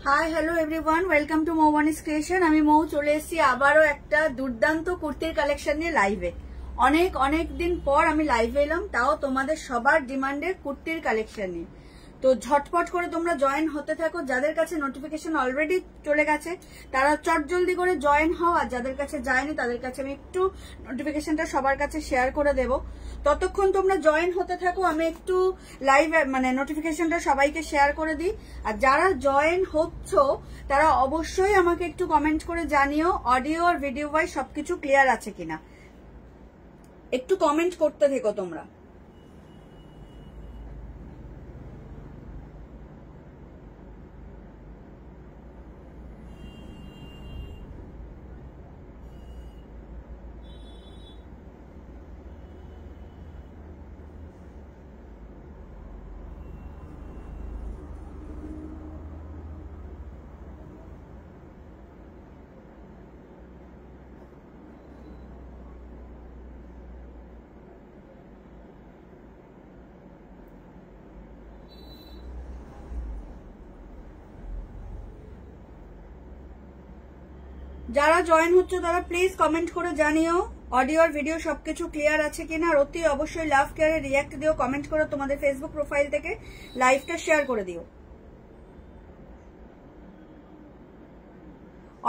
High hello everyone, welcome to Moubanis Creation. আমি মৌ চলে এসেছি আবারও একটা দুর্দান্ত কুর্তির কালেকশন নিয়ে লাইভে। অনেক দিন পর আমি লাইভে এলাম, তাও তোমাদের সবার ডিমান্ডের কুর্তির কালেকশন নিয়ে। তো ঝটপট করে তোমরা জয়েন হতে থাকো। যাদের কাছে নোটিফিকেশন অলরেডি চলে গেছে তারা চটজলদি করে জয়েন হও, আর যাদের কাছে যায়নি তাদের কাছে আমি একটু নোটিফিকেশনটা সবার কাছে শেয়ার করে দেব। ততক্ষণ তোমরা জয়েন হতে থাকো, আমি একটু লাইভ নোটিফিকেশনটা সবাইকে শেয়ার করে দিই। আর যারা জয়েন হচ্ছ তারা অবশ্যই আমাকে একটু কমেন্ট করে জানিও অডিও আর ভিডিও ওয়াইজ সবকিছু ক্লিয়ার আছে কিনা। একটু কমেন্ট করতে থেকো তোমরা। যারা জয়েন হচ্ছে তারা প্লিজ কমেন্ট করে জানিও অডিও আর ভিডিও সবকিছু ক্লিয়ার আছে কিনা। আর অতি অবশ্যই লাভ কেয়ারে রিয়াক্ট দিও, কমেন্ট করো, তোমাদের ফেসবুক প্রোফাইল থেকে লাইভটা শেয়ার করে দিও।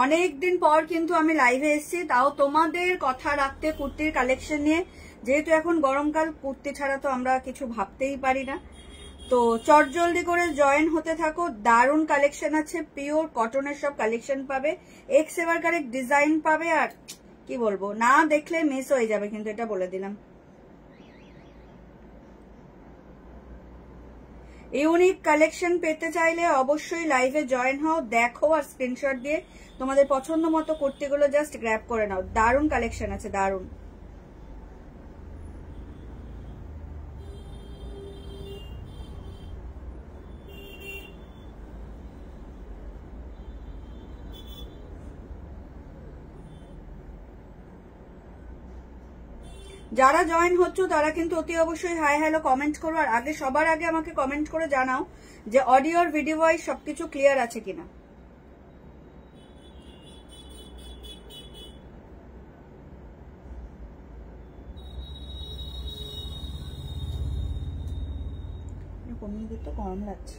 অনেকদিন পর কিন্তু আমি লাইভে এসেছি, তাও তোমাদের কথা রাখতে কুর্তির কালেকশন নিয়ে। যেহেতু এখন গরমকাল, কুর্তি ছাড়া তো আমরা কিছু ভাবতেই পারি না। তো চটজলদি করে জয়েন হতে থাকো। দারুণ কালেকশন আছে, পিওর কটনের সব কালেকশন পাবে, এক্স এভার কারেক্ট ডিজাইন পাবে। আর কি বলবো, না দেখলে মিস হয়ে যাবে, কিন্তু এটা বলে দিলাম। ইউনিক কালেকশন পেতে চাইলে অবশ্যই লাইভে জয়েন হও, দেখো আর স্ক্রিনশট দিয়ে তোমাদের পছন্দ মতো কুর্তিগুলো জাস্ট গ্র্যাব করে নাও। দারুণ কালেকশন আছে, দারুণ। যারা জয়েন হচ্ছ তারা কিন্তু অতি অবশ্যই হাই হ্যালো কমেন্ট করো। আর সবার আগে আমাকে কমেন্ট করে জানাও যে অডিও আর ভিডিও ওয়াইজ সবকিছু ক্লিয়ার আছে কিনা। কমিয়ে দিতে গরম লাগছে।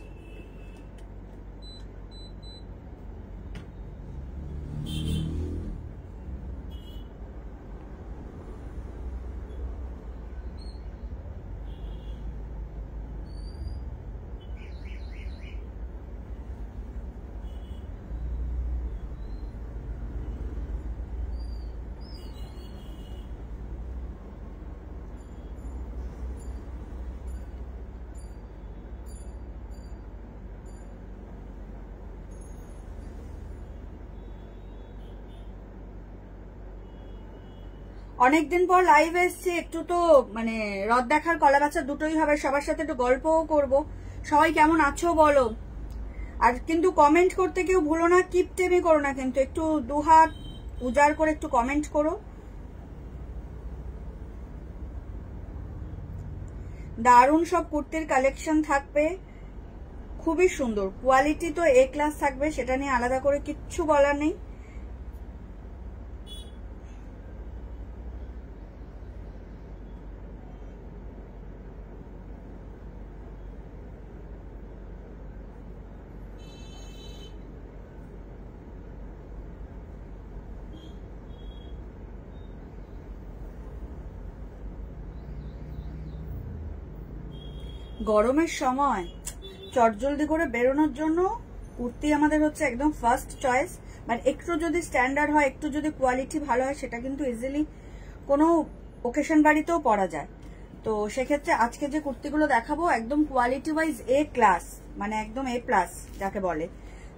অনেকদিন পর লাইভ এসছি, একটু তো রদ দেখার কলা বাচ্চা দুটোই হবে। সবার সাথে একটু গল্পও করব। সবাই কেমন আছো বলো। আর কিন্তু কমেন্ট করতে কেউ ভুলো না, কিপটেমি করো না, কিন্তু একটু দুহাত উজাড় করে একটু কমেন্ট করো। দারুণ সব কুর্তির কালেকশন থাকবে, খুবই সুন্দর কোয়ালিটি, তো এ ক্লাস থাকবে, সেটা নিয়ে আলাদা করে কিচ্ছু বলার নেই। গরমের সময় চটজলদি করে বেরোনোর জন্য কুর্তি আমাদের হচ্ছে একদম ফার্স্ট চয়েস। মানে একটু যদি স্ট্যান্ডার্ড হয়, একটু যদি কোয়ালিটি ভালো হয়, সেটা কিন্তু ইজিলি কোনো ওকেশন বাড়িতেও পরা যায়। তো সেক্ষেত্রে আজকে যে কুর্তিগুলো দেখাবো একদম কোয়ালিটি ওয়াইজ এ ক্লাস, মানে একদম এ প্লাস যাকে বলে।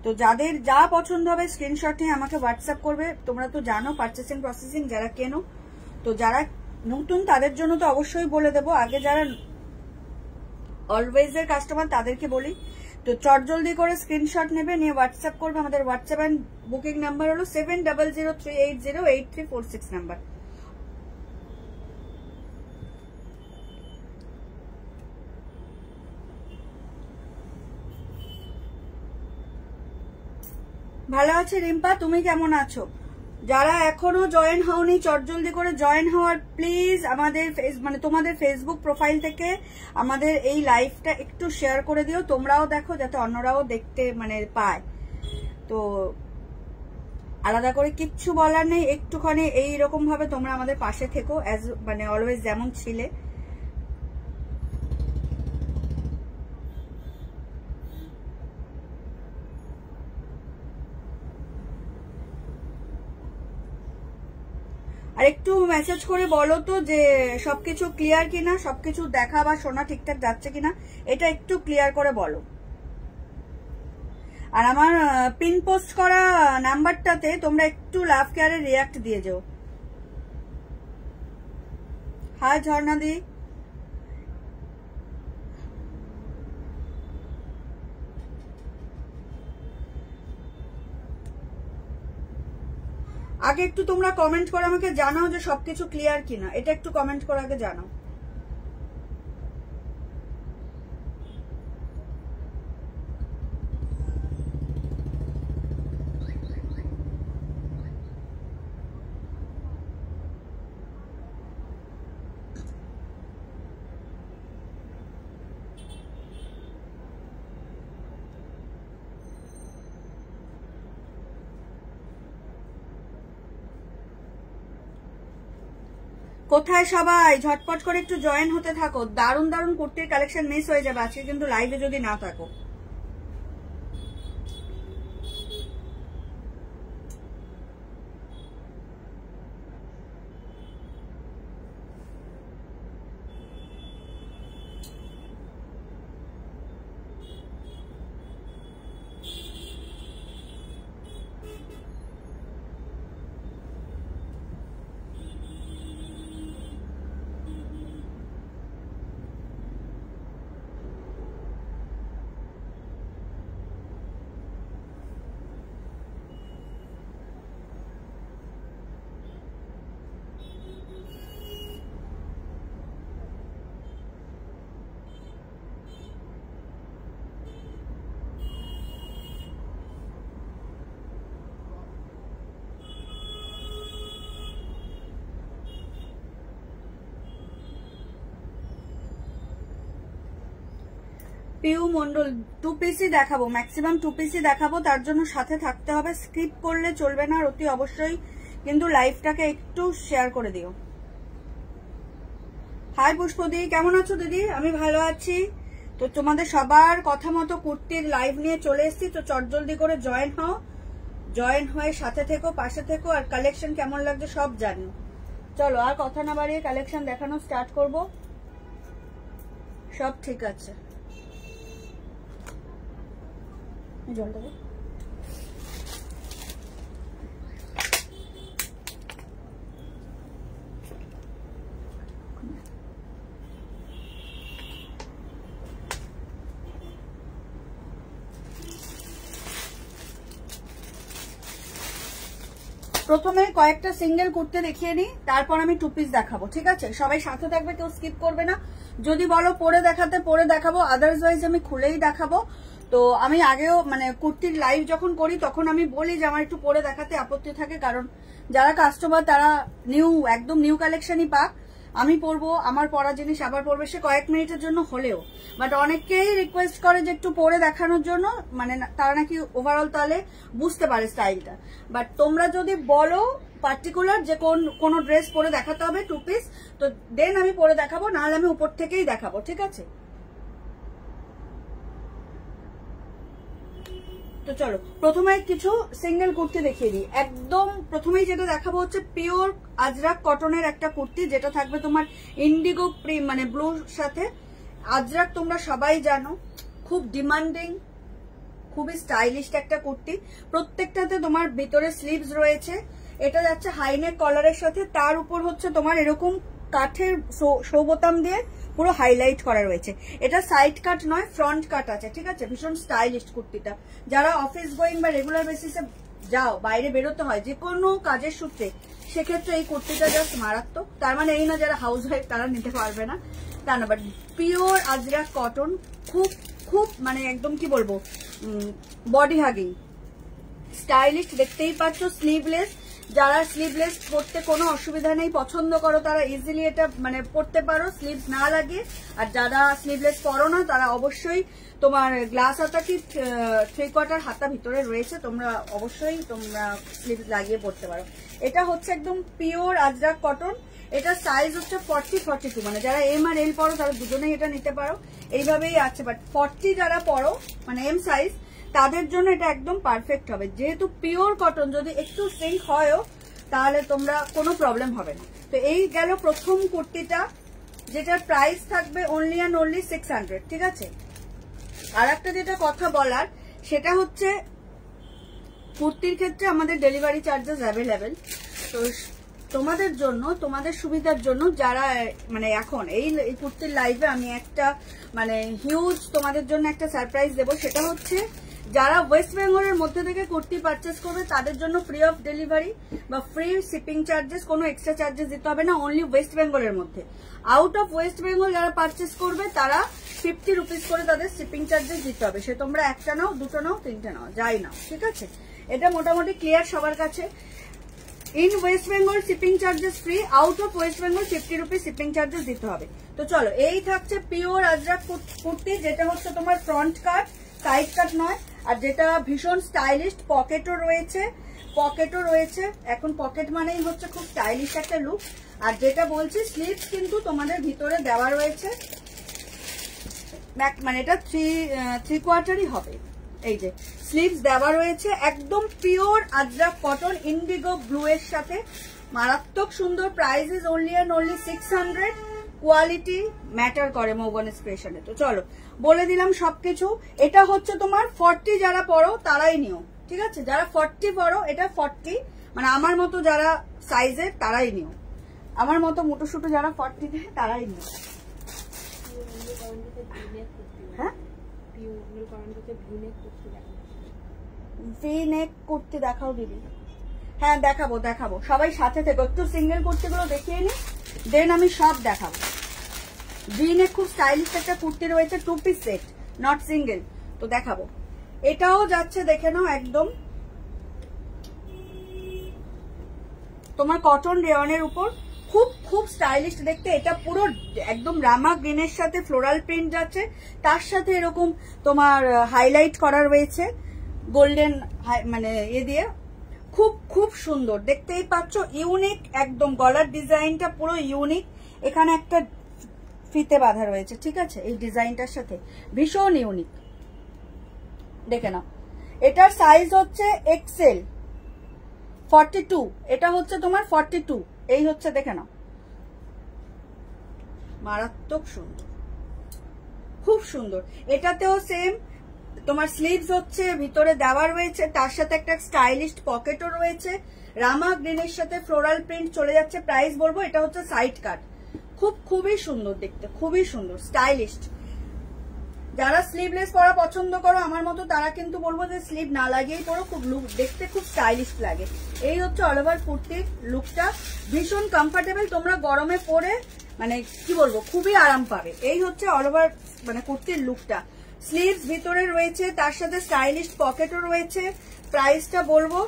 তো যাদের যা পছন্দ হবে স্ক্রিনশট নিয়ে আমাকে হোয়াটসঅ্যাপ করবে। তোমরা তো জানো পারচেসিং প্রসেসিং যারা কেনো, তো যারা নতুন তাদের জন্য তো অবশ্যই বলে দেবো। আগে যারা অলওয়েজ এর কাস্টমার তাদেরকে বলি। তো চটজলদি করে স্ক্রিনশট নেবে, নিয়ে হোয়াটসঅ্যাপ করবে। আমাদের হোয়াটসঅ্যাপ এন্ড বুকিং নাম্বার হলো 7003808346 নাম্বার। ভালো আছে রিম্পা, তুমি কেমন আছো? যারা এখনো জয়েন হওনি চটজলদি করে জয়েন হওয়ার প্লিজ। আমাদের মানে তোমাদের ফেসবুক প্রোফাইল থেকে আমাদের এই লাইভটা একটু শেয়ার করে দিও, তোমরাও দেখো যাতে অন্যরাও দেখতে মানে পায়। তো আলাদা করে কিচ্ছু বলার নেই, একটুখানি এইরকম ভাবে তোমরা আমাদের পাশে থেকো অ্যাজ মানে অলওয়েজ যেমন ছিলে। আর একটু মেসেজ করে বলো তো যে সবকিছু ক্লিয়ার কিনা, সবকিছু দেখা বা শোনা ঠিকঠাক যাচ্ছে কিনা, এটা একটু ক্লিয়ার করে বলো। আর আমার পিন পোস্ট করা নাম্বারটাতে তোমরা একটু লাভ কেয়ারের রিয়াক্ট দিয়ে যাও। হাই ঝর্ণা দি, আগে একটু তোমরা কমেন্ট করে আমাকে জানাও যে সবকিছু ক্লিয়ার কিনা, এটা একটু কমেন্ট করে আগে জানাও। কোথায় সবাই? ঝটপট করে একটু জয়েন হতে থাকো, দারুণ দারুণ কুর্তির কালেকশন মিস হয়ে যাবে আজকে কিন্তু লাইভে যদি না থাকো। পিউ মন্ডল, 2 পিসই দেখাবো, ম্যাক্সিমাম 2 পিসই দেখাবো, তার জন্য সাথে থাকতে হবে, স্কিপ করলে চলবে না। অতি অবশ্যই কিন্তু লাইভটাকে একটু শেয়ার করে দিও। হাই পুষ্পদি, কেমন আছো দিদি? আমি ভালো আছি। তো তোমাদের সবার কথা মতো কুর্তির লাইভ নিয়ে চলে এসেছি, তো চটজলদি করে জয়েন হও, জয়েন হয়ে সাথে থেকো, পাশে থেকো, আর কালেকশন কেমন লাগছে সব জানো। চলো আর কথা না বাড়িয়ে কালেকশন দেখানো স্টার্ট করব। সব ঠিক আছে, জলটা দে। প্রথমে কয়েকটা সিঙ্গেল কুর্তি দেখিয়ে নিই, তারপর আমি 2 পিস দেখাবো, ঠিক আছে? সবাই সাথে থাকবে, কেউ স্কিপ করবে না। যদি বলো পরে দেখাতে পরে দেখাবো, আদারওয়াইজ আমি খুলেই দেখাবো। তো আমি আগেও মানে কুর্তির লাইভ যখন করি তখন আমি বলি যে আমার একটু পরে দেখাতে আপত্তি থাকে, কারণ যারা কাস্টমার তারা একদম নিউ কালেকশনই পাক। আমি পরবো, আমার পরা জিনিস আবার পরবে, সে কয়েক মিনিটের জন্য হলেও। বাট অনেকেই রিকোয়েস্ট করে যে একটু পরে দেখানোর জন্য, মানে তারা নাকি ওভারঅল তাহলে বুঝতে পারে স্টাইলটা। বাট তোমরা যদি বলো পার্টিকুলার যে কোন ড্রেস পরে দেখাতে হবে 2 পিস, তো দেন আমি পরে দেখাবো, নাহলে আমি উপর থেকেই দেখাবো, ঠিক আছে? তো চলো প্রথমে কিছু সিঙ্গেল কুর্তি দেখিয়ে দিই। একদম প্রথমেই যেটা দেখাবো হচ্ছে পিওর আজরাক কটনের একটা কুর্তি, যেটা থাকবে তোমার ইন্ডিগো মানে ব্লুর সাথে। আজরাক তোমরা সবাই জানো খুব ডিমান্ডিং, খুবই স্টাইলিশ একটা কুর্তি। প্রত্যেকটাতে তোমার ভিতরে স্লিভস রয়েছে, এটা যাচ্ছে হাইনেক কলারের সাথে, তার উপর হচ্ছে তোমার এরকম কাঠের শো বোতাম দিয়ে পুরো হাইলাইট করা রয়েছে। এটা সাইড কাট নয়, ফ্রন্ট কাট আছে, ঠিক আছে? ভীষণ স্টাইলিশ কুর্তিটা। যারা অফিস গোয়িং বা রেগুলার বেসিসে যাও, বাইরে বেরোতে হয় যে কোনো কাজের সূত্রে, সেক্ষেত্রে এই কুর্তিটা জাস্ট মারাত্মক। তার মানে এই না যারা হাউস ওয়াইফ তারা নিতে পারবে না, তা না। বাট পিওর আজরাক কটন, খুব খুব মানে একদম কি বলবো, বডি হাগিং স্টাইলিশ, দেখতেই পাচ্ছ স্লিভলেস। যারা স্লিভলেস পরতে কোনো অসুবিধা নেই, পছন্দ করো তারা ইজিলি এটা মানে পরতে পারো স্লিভস না লাগিয়ে। আর যারা স্লিভলেস পরো না তারা অবশ্যই তোমার গ্লাস হাতা কি 3/4 হাতা ভিতরে রয়েছে, তোমরা অবশ্যই তোমরা স্লিভ লাগিয়ে পরতে পারো। এটা হচ্ছে একদম পিওর আজরাক কটন। এটা সাইজ হচ্ছে 40-42, মানে যারা এম আর এল পরো তারা দুজনেই এটা নিতে পারো, এইভাবেই আছে। বাট 40 যারা পরো মানে এম সাইজ তাদের জন্য এটা একদম পারফেক্ট হবে, যেহেতু পিওর কটন। যদি একটু সিঙ্ক হয়ও তাহলে তোমরা কোনো প্রবলেম হবে না। তো এই গেল প্রথম কুর্তিটা, যেটার প্রাইস থাকবে অনলি অ্যান্ড অনলি 600, ঠিক আছে। আর একটা যেটা কথা বলার সেটা হচ্ছে কুর্তির ক্ষেত্রে আমাদের ডেলিভারি চার্জেস অ্যাভেলেবেল। তো তোমাদের জন্য, তোমাদের সুবিধার জন্য, যারা মানে এখন এই কুর্তির লাইভে আমি একটা মানে হিউজ তোমাদের জন্য একটা সারপ্রাইজ দেবো। সেটা হচ্ছে যারা ওয়েস্ট বেঙ্গলের মধ্যে থেকে কুর্তি পারচেস করবে তাদের জন্য ফ্রি অফ ডেলিভারি বা ফ্রি শিপিং চার্জেস, কোনো এক্সট্রা চার্জেস দিতে হবে না, অনলি ওয়েস্ট বেঙ্গলের মধ্যে। আউট অফ ওয়েস্ট বেঙ্গল যারা পারচেস করবে তারা 50 রুপিস করে তাদের শিপিং চার্জেস দিতে হবে। সে তোমরা একটা নাও, দুটো নাও, তিনটে নাও, যাই নাও, ঠিক আছে। এটা মোটামুটি ক্লিয়ার সবার কাছে। In West Bengal shipping charges free, out of West Bengal 50 rupees shipping charges দিতে হবে। তো চলো, এই থাকছে পিওর আজরাক কুর্তি, যেটা হচ্ছে তোমার ফ্রন্ট কাট, সাইড কাট নয়। আর যেটা ভীষণ স্টাইলিশ, পকেটও রয়েছে। এখন পকেট মানেই হচ্ছে খুব স্টাইলিশ একটা লুক। আর যেটা বলছি স্লিভস কিন্তু তোমাদের ভিতরে দেওয়া রয়েছে, মানে এটা 3/4 হবে। এই যে স্লিভস দেওয়া রয়েছে, একদম pure Ajrak cotton Indigo blue এর সাথে, মারাত্মক সুন্দর। Price is only and only 600। Quality matter করে মৌবনিস ক্রিয়েশনে। তো চলো বলে দিলাম সবকিছু। এটা হচ্ছে তোমার 40 যারা পড়ো তারাই নিও, ঠিক আছে। যারা 40 পড়ো, এটা 40 মানে আমার মতো যারা সাইজের তারাই নিও, আমার মতো মোটো সুটো যারা 40 দেয় তারাই নিও। হ্যাঁ, ভি নেক কুর্তি দেখাও দিদি। হ্যাঁ দেখাবো, সবাই সাথে থেকো। একটু সিঙ্গেল কুর্তিগুলো দেখিয়ে নি, দেন আমি সব দেখাবো। ভি নেক খুব স্টাইলিশ একটা কুর্তি রয়েছে, 2 পিস সেট, নট সিঙ্গেল। তো দেখাবো, এটাও যাচ্ছে দেখে নাও, একদম তোমার কটন রেয়নের উপর, খুব স্টাইলিশ দেখতে। এটা পুরো একদম রামা গ্রিনের সাথে ফ্লোরাল প্রিন্ট যাচ্ছে, তার সাথে এরকম তোমার হাইলাইট করা রয়েছে গোল্ডেন মানে দিয়ে, খুব সুন্দর দেখতেই পাচ্ছ। ইউনিক একদম, গলার ডিজাইনটা পুরো ইউনিক। এখানে একটা ফিতে বাঁধা রয়েছে, ঠিক আছে, এই ডিজাইনটার সাথে ভীষণ ইউনিক, দেখে নাও। এটার সাইজ হচ্ছে এক্সেল 42, এটা হচ্ছে তোমার 42, এই হচ্ছে দেখে নাও, মারাত্মক সুন্দর, খুব সুন্দর। এটাতেও সেম তোমার স্লিভস হচ্ছে ভিতরে দেওয়া রয়েছে, তার সাথে একটা স্টাইলিশ পকেটও রয়েছে, রামা গ্রিনের সাথে ফ্লোরাল প্রিন্ট চলে যাচ্ছে। প্রাইস বলবো, এটা হচ্ছে সাইড কাট, খুবই সুন্দর দেখতে, খুবই সুন্দর স্টাইলিশ। যারা স্লিভলেস পরা পছন্দ করো আমার মতো, তারা কিন্তু বলবো যে স্লিভ না লাগিয়েই পরো, খুব লুক দেখতে খুব স্টাইলিশ লাগে। এই হচ্ছে অল ওভার কুর্তির লুকটা, ভীষণ কমফোর্টেবল, তোমরা গরমে পরে মানে কি বলবো খুবই আরাম পাবে। এই হচ্ছে অল ওভার মানে কুর্তির লুকটা। স্লিভস ভিতরে রয়েছে, তার সাথে স্টাইলিশ পকেটও রয়েছে। প্রাইসটা বলবো,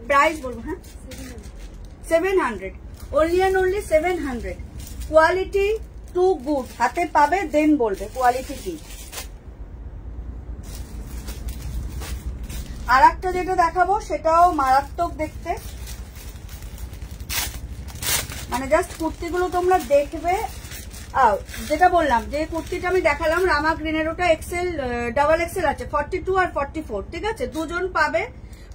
প্রাইস বলবো, হ্যাঁ 700, only and only 700। Quality too good, হাতে পাবে দেন বলবে কোয়ালিটি কি। আর একটা যেটা দেখাবো সেটাও মারাত্মক দেখতে, মানে জাস্ট কুর্তিগুলো তোমরা দেখবে। যেটা বললাম যে কুর্তিটা আমি দেখালাম রামা গ্রিনের, ওটা এক্সেল ডাবল এক্সেল আছে, 42 আর 44, ঠিক আছে। দুজন পাবে,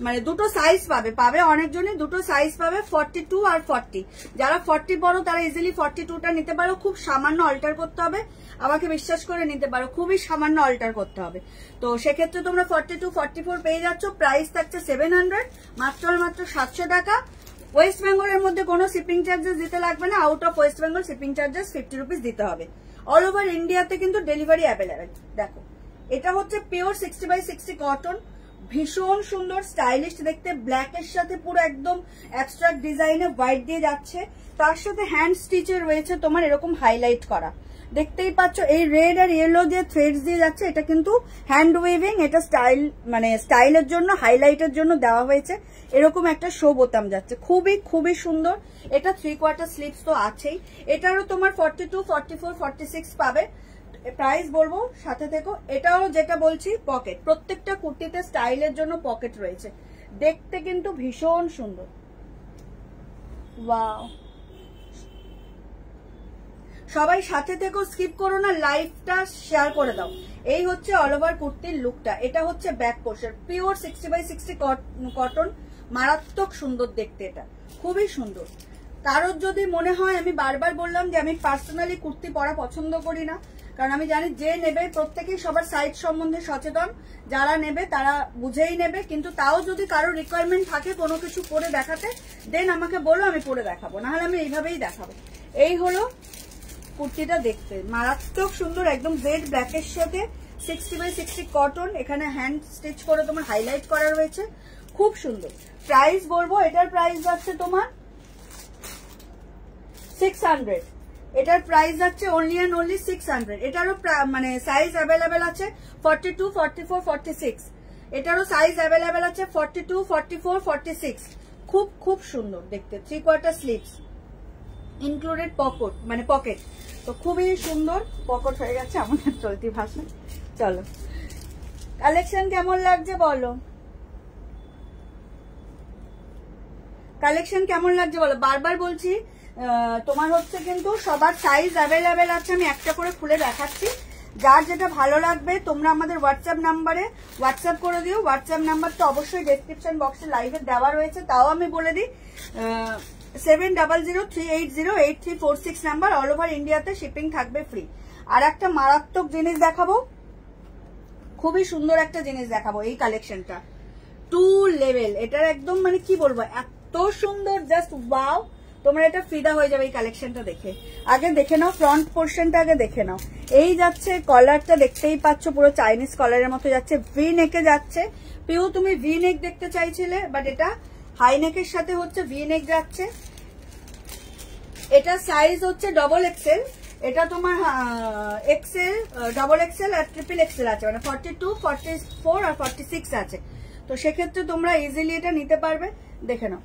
মানে দুটো সাইজ পাবে অনেকজনই দুটো সাইজ পাবে, 42 আর 40। যারা 40 পড়ো তারা ইজিলি 42টা নিতে পারো, খুব সামান্য অল্টার করতে হবে, আমাকে বিশ্বাস করে নিতে পারো, খুবই সামান্য অল্টার করতে হবে। তো সেক্ষেত্রে তোমরা 42, 44 পেয়ে যাচ্ছ। প্রাইস থাকছে 700, মাত্র 700 টাকা। ওয়েস্ট বেঙ্গলের মধ্যে কোনো শিপিং চার্জেস দিতে লাগবে না, out of West Bengal shipping charges 50 rupees দিতে হবে। অল ওভার ইন্ডিয়াতে কিন্তু ডেলিভারি অ্যাভেলেবেল। দেখো, এটা হচ্ছে পিওর 60/60 কটন, ভীষণ সুন্দর স্টাইলিশ দেখতে, ব্ল্যাকের সাথে পুরো একদম অ্যাবস্ট্রাক্ট ডিজাইনে হোয়াইট দিয়ে যাচ্ছে, তার সাথে হ্যান্ড স্টিচে রয়েছে তোমার এরকম হাইলাইট করা, দেখতেই পাচ্ছ এই রেড আর ইয়েলো দিয়ে থ্রেডস দিয়ে যাচ্ছে, এটা কিন্তু হ্যান্ড ওয়েভিং, এটা স্টাইল মানে স্টাইলের জন্য হাইলাইটের জন্য দেওয়া হয়েছে। এরকম একটা শো বোতাম যাচ্ছে, খুবই খুবই সুন্দর। এটা 3/4 স্লিভস তো আছেই, এটারও তোমার 42, 44, 46 পাবে। প্রাইস বলবো সাথে থেকো। এটাও যেটা বলছি পকেট, প্রত্যেকটা কুর্তিতে স্টাইলের জন্য পকেট রয়েছে, দেখতে কিন্তু ভীষণ সুন্দর। ওয়াও, সবাই সাথে থেকো, স্কিপ করো না, লাইভটা শেয়ার করে দাও। এই হচ্ছে অল ওভার কুর্তির লুকটা। এটা হচ্ছে ব্যাক পোর্শন, পিওর 60/60 কটন, মারাত্মক সুন্দর দেখতে, এটা খুবই সুন্দর। কারোর যদি মনে হয়, আমি বারবার বললাম যে আমি পার্সোনালি কুর্তি পরা পছন্দ করি না, কারণ আমি জানি যে নেবে প্রত্যেকেই সবার সাইজ সম্বন্ধে সচেতন, যারা নেবে তারা বুঝেই নেবে। কিন্তু তাও যদি কারোর রিকোয়ারমেন্ট থাকে কোনো কিছু পরে দেখাতে, দেন আমাকে বলো, আমি পরে দেখাবো, নাহলে আমি এইভাবেই দেখাবো। এই হলো কুর্তিটা, দেখতে মারাত্মক সুন্দর, একদম জেড ব্ল্যাকের সাথে 60/60 কটন, এখানে হ্যান্ড স্টিচ করে তোমার হাইলাইট করা রয়েছে, খুব সুন্দর। প্রাইস বলবো, এটার প্রাইস যাচ্ছে তোমার 600, এটার প্রাইস যাচ্ছে অনলি অ্যান্ড অনলি 600। এটারও মানে সাইজ অ্যাভেলেবেল আছে 42, 44, 46, এটারও সাইজ অ্যাভেলেবেল আছে 42, 44, 46। খুব খুব সুন্দর দেখতে, 3/4 স্লিভস ইনক্লুডেড পকেট, মানে পকেট, তো খুবই সুন্দর। পকেট হয়ে গেছে আমাদের চলতি ভাষা। চলো, কালেকশন কেমন লাগছে বলো, কালেকশন কেমন লাগছে বলো। বারবার বলছি তোমার হচ্ছে কিন্তু সবার সাইজ অ্যাভেলেবেল আছে, আমি একটা করে খুলে দেখাচ্ছি। যার যেটা ভালো লাগবে তোমরা আমাদের হোয়াটসঅ্যাপ নাম্বারে হোয়াটসঅ্যাপ করে দিও। হোয়াটসঅ্যাপ নাম্বারটা অবশ্যই ডেসক্রিপশন বক্সে লাইভে দেওয়া রয়েছে, তাও আমি বলে দিই 7003808346 নাম্বার, অল ওভার ইন্ডিয়াতে শিপিং থাকবে ফ্রি। আর একটা মারাত্মক জিনিস দেখাবো, খুবই সুন্দর একটা জিনিস দেখাবো, এই কালেকশনটা 2 লেভেল, এটার একদম মানে কি বলবো, এত সুন্দর, জাস্ট ওয়াও। তোমরা এটা ফিদা হয়ে যাবে এই কালেকশনটা দেখে। আগে দেখে নাও ফ্রন্ট পোর্শনটা, আগে দেখে নাও। এই যাচ্ছে কলারটা, দেখতেই পাচ্ছ পুরো চাইনিজ কলারের মতো যাচ্ছে, ভি নেকে যাচ্ছে। পিউ তুমি ভি নেক দেখতে চাইছিলে, বাট এটা হাই নেকের সাথে হচ্ছে ভি নেক যাচ্ছে। এটা সাইজ হচ্ছে ডবল এক্সেল, এটা তোমার এক্সেল, ডবল এক্সেল আর ট্রিপল এক্সেল আছে, মানে 42, 44 আর 46 আছে। তো সেক্ষেত্রে তোমরা ইজিলি এটা নিতে পারবে। দেখে নাও,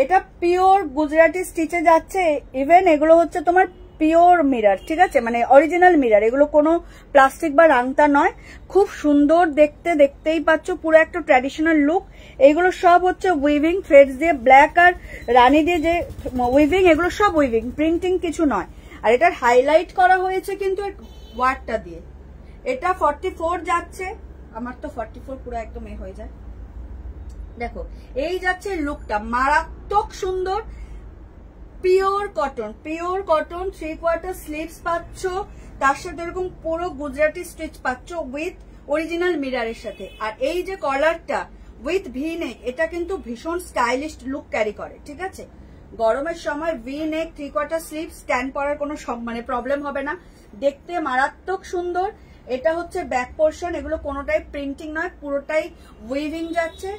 এটা পিওর গুজরাটি স্টিচে যাচ্ছে। ইভেন এগুলো হচ্ছে তোমার পিওর মিরর, ঠিক আছে, মানে অরিজিনাল মিরর, এগুলো কোনো প্লাস্টিক বা রাংতা নয়। খুব সুন্দর দেখতে, দেখতেই পাচ্ছ পুরো একটা ট্র্যাডিশনাল লুক। এইগুলো সব হচ্ছে উইভিং থ্রেডস দিয়ে, ব্ল্যাক আর রানী দিয়ে যে উইভিং, এগুলো সব উইভিং, প্রিন্টিং কিছু নয়। আর এটার হাইলাইট করা হয়েছে কিন্তু ওয়ার্কটা দিয়ে। এটা 44 যাচ্ছে, আমার তো 44 পুরো একদম এ হয়ে যায়। দেখো এই যাচ্ছে লুকটা, মারাত্মক সুন্দর, pure cotton, pure cotton, 3/4 sleeves পাচ্ছ, তার সাথে এরকম পুরো গুজরাটি স্টিচ পাচ্ছ উইথ অরিজিনাল মিররের সাথে। আর এই যে কলারটা উইথ ভি নেক, এটা কিন্তু ভীষণ স্টাইলিশ লুক ক্যারি করে, ঠিক আছে। গরমের সময় ভি নেক 3/4 স্লিভ স্ট্যান্ড পরার কোনো মানে প্রবলেম হবে না, দেখতে মারাত্মক সুন্দর। এটা হচ্ছে ব্যাক পোর্শন, এগুলো কোনোটাই প্রিন্টিং নয়, পুরোটাই উইভিং যাচ্ছে।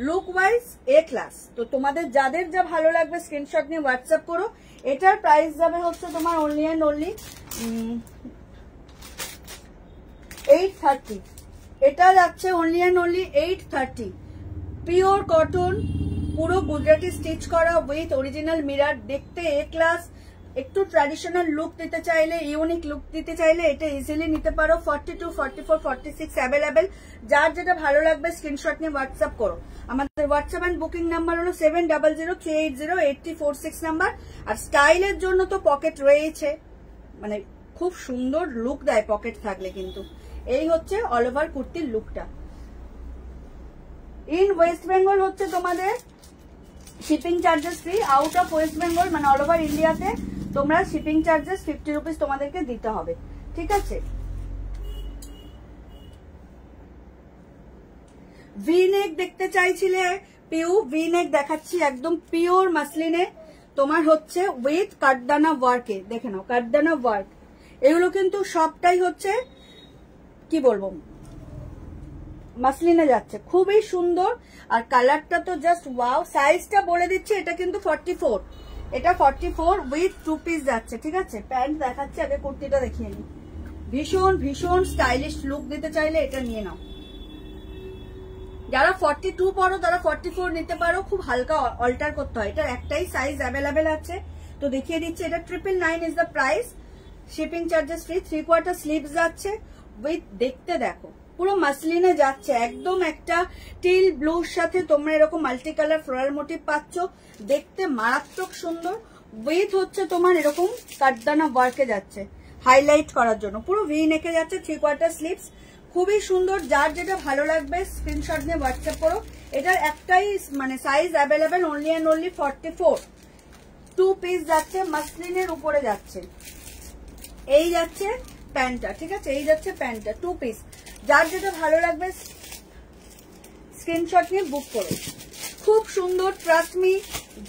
লুক ওয়াইজ এ ক্লাস। তো তোমাদের যাদের যা ভালো লাগবে স্ক্রিনশট নিয়ে হোয়াটসঅ্যাপ করো। এটার প্রাইস যাবে হচ্ছে তোমার অনলি অ্যান্ড অনলি 830, এটা যাচ্ছে only and only 830। Pure cotton, পুরো গুজরাটি স্টিচ করা উইথ অরিজিনাল মিরর, দেখতে এ ক্লাস। একটু ট্র্যাডিশনাল লুক দিতে চাইলে, ইউনিক লুক দিতে চাইলে এটা ইজিলি নিতে পারো। 42, 44, 46 অ্যাভেলেবেল। যার যেটা ভালো লাগবে স্ক্রিনশট নিয়ে হোয়াটসঅ্যাপ করো। আমাদের হোয়াটসঅ্যাপ এন্ড বুকিং নাম্বার হলো 7003808346 নাম্বার। আর স্টাইলের জন্য তো পকেট রয়েছে, মানে খুব সুন্দর লুক দেয় পকেট থাকলে কিন্তু। এই হচ্ছে অল ওভার কুর্তির লুকটা। ইন ওয়েস্ট বেঙ্গল হচ্ছে তোমাদের shipping charges free, out of West Bengal মানে অল ওভার ইন্ডিয়াতে তোমরা শিপিং চার্জেস 50 রুপিস তোমাদেরকে দিতে হবে, ঠিক আছে। ভি নেক দেখতে চাইছিলে পিউ, ভি নেক দেখাচ্ছি, একদম পিওর মাসলিনে তোমার হচ্ছে উইথ কাটদানা ওয়ার্কে। দেখে নাও কাটদানা ওয়ার্ক, এগুলো কিন্তু সবটাই হচ্ছে কি বলবো মাসলিনে যাচ্ছে, খুবই সুন্দর। আর কালারটা তো জাস্ট ওয়াও। সাইজটা বলে দিচ্ছি, এটা কিন্তু 44, এটা 44 উইথ 2 পিস যাচ্ছে, ঠিক আছে। প্যান্ট দেখাচ্ছে, আগে কুর্তিটা দেখিয়ে নিই। ভীষণ ভীষণ স্টাইলিশ লুক দিতে চাইলে এটা নিয়ে নাও। যারা 42 পরো তারা 44 নিতে পারো, খুব হালকা অল্টার করতে হয়। এটার একটাই সাইজ অ্যাভেলেবেল আছে, তো দেখিয়ে দিচ্ছি। এটা 999 is the price, shipping charges free. 3/4 sleeves যাচ্ছে উইথ, দেখতে দেখো পুরো মাসলিনে যাচ্ছে, একদম একটা টিল ব্লুর সাথে তোমরা এরকম মাল্টি কালার ফ্লোরাল মোটিভ পাচ্ছ, দেখতে মারাত্মক সুন্দর। উইথ হচ্ছে তোমার এরকম কাটদানা ওয়ার্কে যাচ্ছে, হাইলাইট করার জন্য পুরো ভি নেকে যাচ্ছে। 3/4 স্লিভস, খুবই সুন্দর। যার যেটা ভালো লাগবে স্ক্রিনশট নিয়ে হোয়াটসঅ্যাপ করো। এটার একটাই মানে size available, only and only 44। 2 piece যাচ্ছে, মাসলিনের উপরে যাচ্ছে। এই যাচ্ছে প্যান্টটা, ঠিক আছে, এই যাচ্ছে প্যান্টটা 2 পিস। যার যেটা ভালো লাগবে স্ক্রিনশট নিয়ে বুক করো। খুব সুন্দর, ট্রাস্ট মি,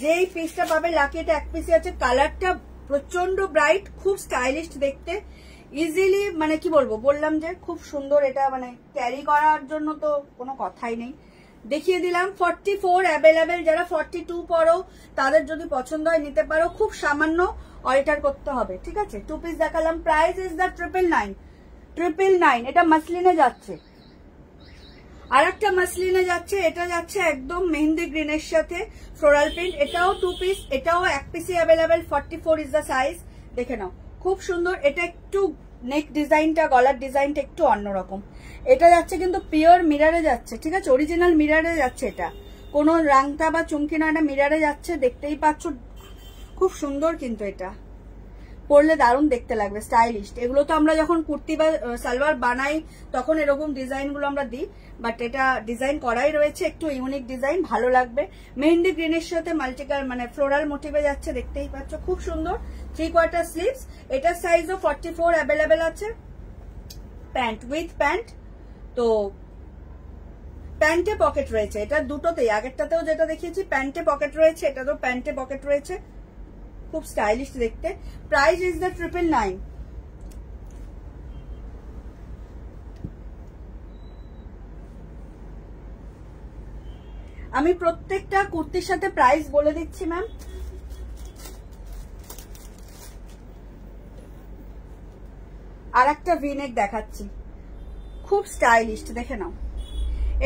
যেই পিসটা পাবে লাকি। এটা 1 পিসই আছে, কালারটা প্রচন্ড ব্রাইট, খুব স্টাইলিশ দেখতে, ইজিলি মানে কি বলবো, বললাম যে খুব সুন্দর। এটা মানে ক্যারি করার জন্য তো কোনো কথাই নেই, দেখিয়ে দিলাম। 44 অ্যাভেলেবেল, যারা 42 পরো তাদের যদি পছন্দ হয় নিতে পারো, খুব সামান্য অল্টার করতে হবে, ঠিক আছে। 2 পিস দেখালাম, প্রাইস ইজ দ্য 999। এটা মাসলিনে যাচ্ছে। আর একটা মাসলিনে যাচ্ছে, এটা যাচ্ছে একদম মেহেন্দি গ্রিনের সাথে ফ্লোরাল প্রিন্ট। এটাও 2 পিস, এটাও 1 পিসই অ্যাভেলেবেল। 44 ইজ দ্য সাইজ, দেখে নাও, খুব সুন্দর। এটা একটু নেক ডিজাইনটা, গলার ডিজাইনটা একটু অন্যরকম। এটা যাচ্ছে কিন্তু পিওর মিরারে যাচ্ছে, ঠিক আছে, অরিজিনাল মিরারে যাচ্ছে। এটা কোনো রাংতা বা চুমকি না, এটা মিরারে যাচ্ছে, দেখতেই পাচ্ছ, খুব সুন্দর। কিন্তু এটা পরলে দারুণ দেখতে লাগবে, স্টাইলিশ। এগুলো তো আমরা যখন কুর্তি বা সালোয়ার বানাই তখন এরকম ডিজাইন গুলো আমরা দিই, বাট এটা ডিজাইন করাই রয়েছে, একটু ইউনিক ডিজাইন, ভালো লাগবে। মেহেন্দি গ্রিনের সাথে মাল্টিকালার মানে ফ্লোরাল মোটিভে যাচ্ছে, দেখতেই পাচ্ছ, খুব সুন্দর। 3/4 স্লিভস, এটার সাইজও 44 অ্যাভেলেবেল আছে। প্যান্ট উইথ প্যান্ট, তো প্যান্টে পকেট রয়েছে, এটা দুটোতেই। আগেরটাতেও যেটা দেখিয়েছি প্যান্টে পকেট রয়েছে, এটাতেও প্যান্টে পকেট রয়েছে, খুব স্টাইলিশ দেখতে। Price is the 999। আমি প্রত্যেকটা কুর্তির সাথে প্রাইস বলে দিচ্ছি ম্যাম। আর একটা ভিনেক দেখাচ্ছি, খুব স্টাইলিশ, দেখে নাও।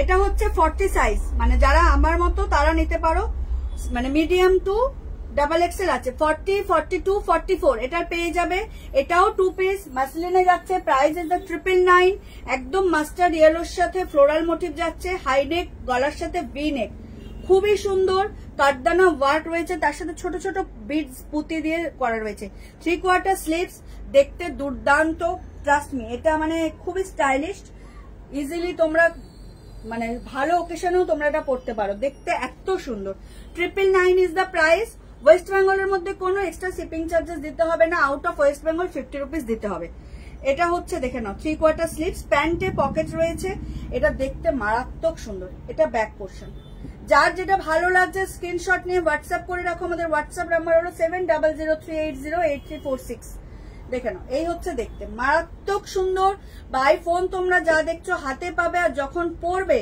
এটা হচ্ছে 40 সাইজ, মানে যারা আমার মতো তারা নিতে পারো, মানে মিডিয়াম টু XXL আছে। 40, 42, 44 এটার পেয়ে যাবে। এটাও 2 পিস, মাসলিনে যাচ্ছে। Price is the 999। একদম মাস্টার্ড ইয়েলোর সাথে ফ্লোরাল মোটিভ যাচ্ছে, হাই নেক, গলার সাথে ভি নেক, খুবই সুন্দর। কাটদানা ওয়ার্ক রয়েছে, তার সাথে ছোট ছোট বিডস পুঁতি দিয়ে করা রয়েছে। 3/4 স্লিভস, দেখতে দুর্দান্ত, ট্রাস্ট মি। এটা মানে খুবই স্টাইলিশ, ইজিলি তোমরা মানে ভালো ওকেশনেও তোমরা এটা পড়তে পারো, দেখতে এত সুন্দর। 999 ইজ দ্য প্রাইস। ওয়েস্ট বেঙ্গলের মধ্যে কোনো এক্সট্রা শিপিং চার্জেস দিতে হবে না, out of West Bengal 50 rupees দিতে হবে। এটা হচ্ছে দেখে নাও 3/4 স্লিভস, প্যান্টে পকেট রয়েছে, এটা দেখতে মারাত্মক সুন্দর। এটা ব্যাক পোর্শন। যার যেটা ভালো লাগছে স্ক্রিনশট নিয়ে হোয়াটসঅ্যাপ করে রাখো। আমাদের হোয়াটসঅ্যাপ নাম্বার হলো 7003808346। দেখে নাও, এই হচ্ছে দেখতে মারাত্মক সুন্দর। বাই ফোন তোমরা যা দেখছো হাতে পাবে, আর যখন পরবে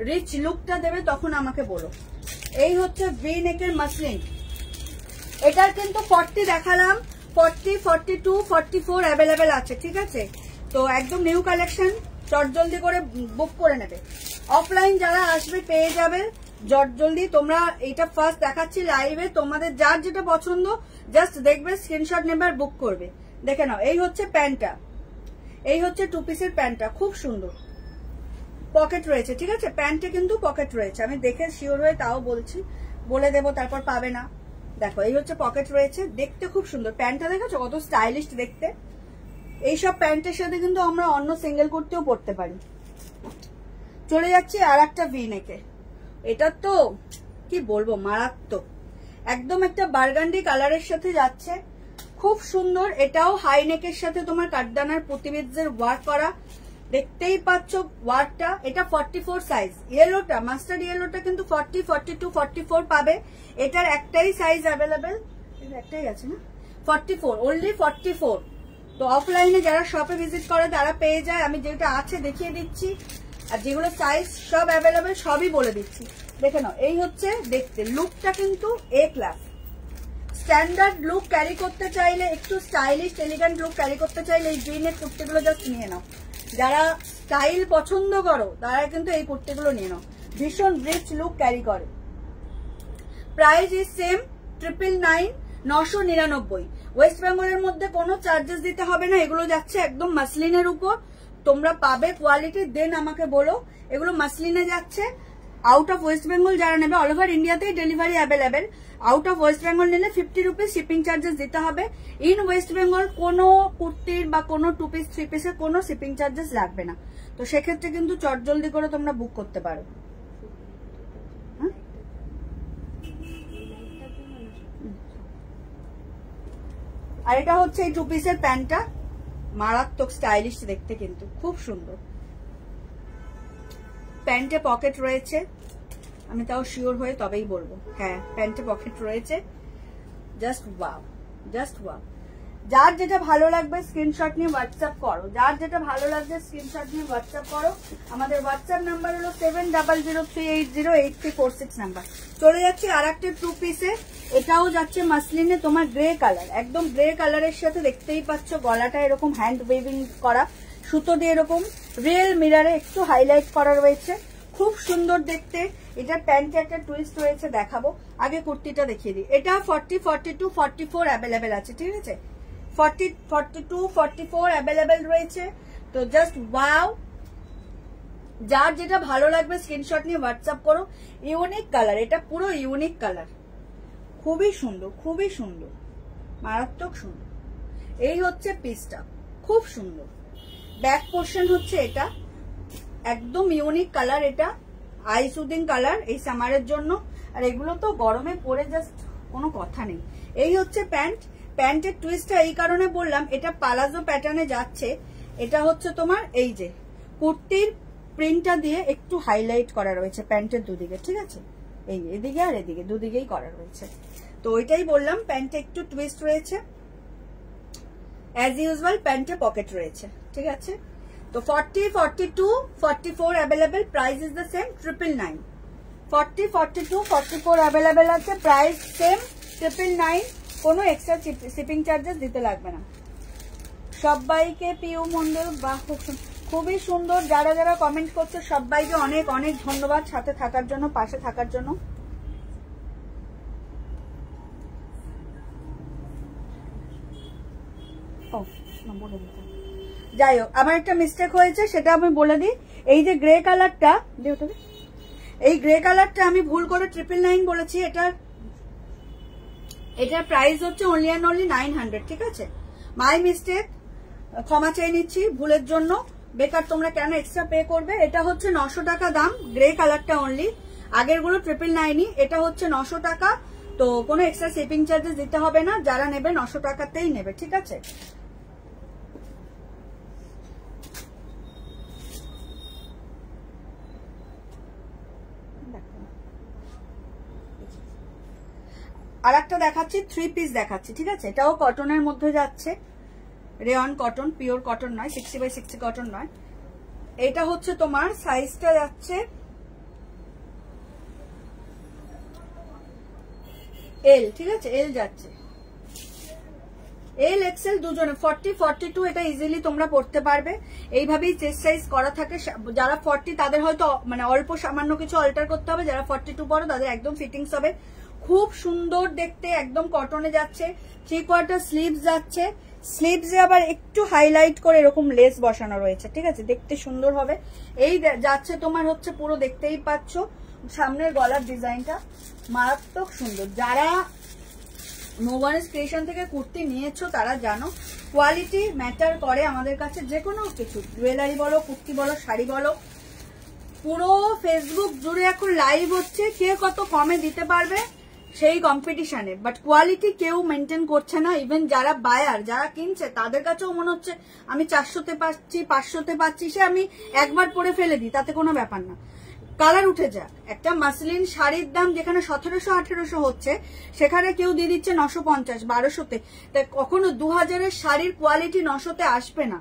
রিচ লুকটা দেবে তখন আমাকে বলো। এই হচ্ছে ভি নেকের মাসলিন। এটার কিন্তু 40 দেখালাম, 40, 42, 44 অ্যাভেলেবেল আছে, ঠিক আছে। তো একদম নিউ কালেকশন, চটজলদি করে বুক করে নেবে। অফলাইন যারা আসবে পেয়ে যাবে জলদি। তোমরা এটা ফার্স্ট দেখাচ্ছি লাইভে, তোমাদের যার যেটা পছন্দ জাস্ট দেখবে, স্ক্রিনশট নেবে আর বুক করবে। দেখে নাও, এই হচ্ছে প্যান্টটা, এই হচ্ছে 2 পিসের প্যান্টটা, খুব সুন্দর। পকেট রয়েছে, ঠিক আছে, প্যান্টে কিন্তু পকেট রয়েছে। আমি দেখে শিওর হয়ে তাও বলছি, বলে দেবো তারপর পাবে না। দেখো, এই হচ্ছে পকেট রয়েছে, দেখতে খুব সুন্দর। প্যান্টটা দেখেছো কত স্টাইলিশ দেখতে। এইসব প্যান্টের সাথে কিন্তু আমরা অন্য সিঙ্গেল কুর্তিও পরতে পারি। চলে যাচ্ছি আর একটা ভি নেকে। এটা তো কি বলবো, মারাত্মক, একদম একটা বার্গান্ডি কালারের সাথে যাচ্ছে, খুব সুন্দর। এটাও হাই নেকের সাথে তোমার কাটদানার প্রতিবিদ্যের ওয়ার্ক করা, দেখতেই পাচ্ছ ওয়ার্কটা। এটা 44 সাইজ, ইয়েলোটা মাস্টার্ড ইয়েলোটা কিন্তু 40, 42, 44 পাবে। এটার একটাই সাইজ অ্যাভেলেবেল, একটাই আছে না, 44, অনলি 44। তো অফলাইনে যারা শপে ভিজিট করে তারা পেয়ে যায়। আমি যেটা আছে দেখিয়ে দিচ্ছি, আর যেগুলো সাইজ সব অ্যাভেলেবেল সবই বলে দিচ্ছি। দেখে নাও, এই হচ্ছে দেখতে, লুকটা কিন্তু A class. Standard look carry করতে চাইলে, একটু স্টাইলিশ এলিগেন্ট লুক ক্যারি করতে চাইলে এই গ্রিনের কুর্তিগুলো জাস্ট নিয়ে নাও। যারা স্টাইল পছন্দ করো তারা কিন্তু এই কুর্তিগুলো নিয়ে নাও, ভীষণ রিচ লুক ক্যারি করে। Price is same 999, 999। ওয়েস্ট বেঙ্গলের মধ্যে কোনো চার্জেস দিতে হবে না। এগুলো যাচ্ছে একদম মাসলিনের উপর, তোমরা পাবে কোয়ালিটি, দেন আমাকে বলো। এগুলো মাসলিনে যাচ্ছে। আউট অফ ওয়েস্ট বেঙ্গল যারা নেবে, অল ওভার ইন্ডিয়াতেই delivery available. Out of West Bengal নিলে 50 রুপিস শিপিং চার্জেস দিতে হবে। ইন ওয়েস্ট বেঙ্গল কোনো কুর্তির বা কোনো 2 পিস 3 পিসের কোনো শিপিং চার্জেস লাগবে না। তো সেক্ষেত্রে কিন্তু চটজলদি করে তোমরা বুক করতে পারো। আর এটা হচ্ছে এই 2 পিসের প্যান্টটা, মারাত্মক স্টাইলিশ দেখতে, কিন্তু খুব সুন্দর। প্যান্টে পকেট রয়েছে, আমি তাও শিওর হয়ে তবেই বলবো। হ্যাঁ, প্যান্টে পকেট রয়েছে। Just wow, just wow. যার যেটা ভালো লাগবে স্ক্রিনশট নিয়ে হোয়াটসঅ্যাপ করো, যার যেটা ভালো লাগবে স্ক্রিনশট নিয়ে হোয়াটসঅ্যাপ করো। আমাদের হোয়াটসঅ্যাপ নাম্বার হলো 7003808346 নাম্বার। চলে যাচ্ছি আর একটা 2 পিসে, এটাও যাচ্ছে মাসলিনে, তোমার গ্রে কালার, একদম গ্রে কালারের সাথে দেখতেই পাচ্ছ গলাটা এরকম হ্যান্ড ওয়েভিং করা, সুতো দিয়ে এরকম রিয়েল মিরারে একটু হাইলাইট করা রয়েছে, খুব সুন্দর দেখতে। এটা প্যান্টে একটা টুইস্ট রয়েছে, দেখাবো। আগে কুর্তিটা দেখিয়ে দিই। এটা 40, 42, 44 অ্যাভেলেবেল আছে, ঠিক আছে? 40, 42, 44 অ্যাভেলেবেল রয়েছে। তো জাস্ট ওয়াও, যার যেটা ভালো লাগবে স্ক্রিনশট নিয়ে হোয়াটসঅ্যাপ করো। ইউনিক কালার, এটা পুরো ইউনিক কালার, খুবই সুন্দর, খুবই সুন্দর, মারাত্মক সুন্দর। এই হচ্ছে পিসটা, খুব সুন্দর। ব্যাক পোর্শন হচ্ছে এটা, একদম ইউনিক কালার, এটা আই সুদিং কালার এই সামারের জন্য। আর এগুলো তো গরমে পরে জাস্ট কোনো কথা নেই। এই হচ্ছে প্যান্ট। প্যান্টের টুইস্টটা এই কারণে বললাম, এটা পালাজো প্যাটার্নে যাচ্ছে। এটা হচ্ছে তোমার এই যে কুর্তির প্রিন্টটা দিয়ে একটু হাইলাইট করা রয়েছে প্যান্টের দুদিকে, ঠিক আছে? এই এদিকে আর এদিকে দুদিকেই করা রয়েছে। তো ওইটাই বললাম, প্যান্টে একটু টুইস্ট রয়েছে। অ্যাজ ইউজুয়াল প্যান্টে পকেট রয়েছে, ঠিক আছে? তো 40, 42, 44 available, price is the same 999। 40, 42, 44 available আছে, প্রাইস সেম 999। কোনো এক্সট্রা শিপিং চার্জেস দিতে লাগবে না। সবাইকে পিউ মন্ডল, বা খুবই সুন্দর। যারা যারা কমেন্ট করছে সবাইকে অনেক অনেক ধন্যবাদ সাথে থাকার জন্য, পাশে থাকার জন্য। যাই হোক, আমার একটা মিস্টেক হয়েছে, সেটা আমি বলে দিই। এই যে গ্রে কালারটা, এই গ্রে কালারটা আমি ভুল করে 999 বলেছি। এটার প্রাইস হচ্ছে অনলি অ্যান্ড অনলি 900, ঠিক আছে? মাই মিস্টেক, ক্ষমা চেয়ে নিচ্ছি ভুলের জন্য। বেকার তোমরা কেন এক্সট্রা পে করবে? এটা হচ্ছে 900 টাকা দাম, গ্রে কালারটা অনলি। আগের গুলো 999, এটা হচ্ছে 900 টাকা। তো কোনো এক্সট্রা শিপিং চার্জেস দিতে হবে না, যারা নেবে 900 টাকাতেই নেবে, ঠিক আছে? আর একটা দেখাচ্ছি, 3 পিস দেখাচ্ছি, ঠিক আছে? এটাও কটনের মধ্যে যাচ্ছে, রেয়ন কটন, পিওর কটন নয়, 60/60 কটন নয়। এটা হচ্ছে তোমার সাইজটা যাচ্ছে এল, ঠিক আছে? এল যাচ্ছে, এল এক্সেল দুজনে। 40, 42 এটা ইজিলি তোমরা পড়তে পারবে। এইভাবেই চেস্ট সাইজ করা থাকে। যারা 40 তাদের হয়তো মানে অল্প সামান্য কিছু অল্টার করতে হবে, যারা 42 পড়ো তাদের একদম ফিটিংস হবে। খুব সুন্দর দেখতে, একদম কটনে যাচ্ছে। 3/4 স্লিভস যাচ্ছে, স্লিভসে আবার একটু হাইলাইট করে এরকম লেস বসানো রয়েছে, ঠিক আছে? দেখতে সুন্দর হবে। এই যাচ্ছে তোমার হচ্ছে পুরো, দেখতেই পাচ্ছ সামনের গলার ডিজাইনটা মারাত্মক সুন্দর। যারা নোভানিস ক্রিয়েশন থেকে কুর্তি নিয়েছো তারা জানো কোয়ালিটি ম্যাটার করে আমাদের কাছে। যে কোনো কিছু, জুয়েলারি বলো, কুর্তি বলো, শাড়ি বলো, পুরো ফেসবুক জুড়ে এখন লাইভ হচ্ছে কে কত কমে দিতে পারবে সেই কম্পিটিশনে। বাট কোয়ালিটি কেউ মেনটেন করছে না। ইভেন যারা বায়ার, যারা কিনছে, তাদের কাছেও মনে হচ্ছে আমি 400তে পাচ্ছি, 500তে পাচ্ছি, সে আমি একবার পরে ফেলে দিই, তাতে কোনো ব্যাপার না। কালার উঠে যাক। একটা মাসলিন শাড়ির দাম যেখানে 1700-1800 হচ্ছে, সেখানে কেউ দিয়ে দিচ্ছে 950, 1200তে। তাই কখনো 2000-এর শাড়ির কোয়ালিটি 900তে আসবে না।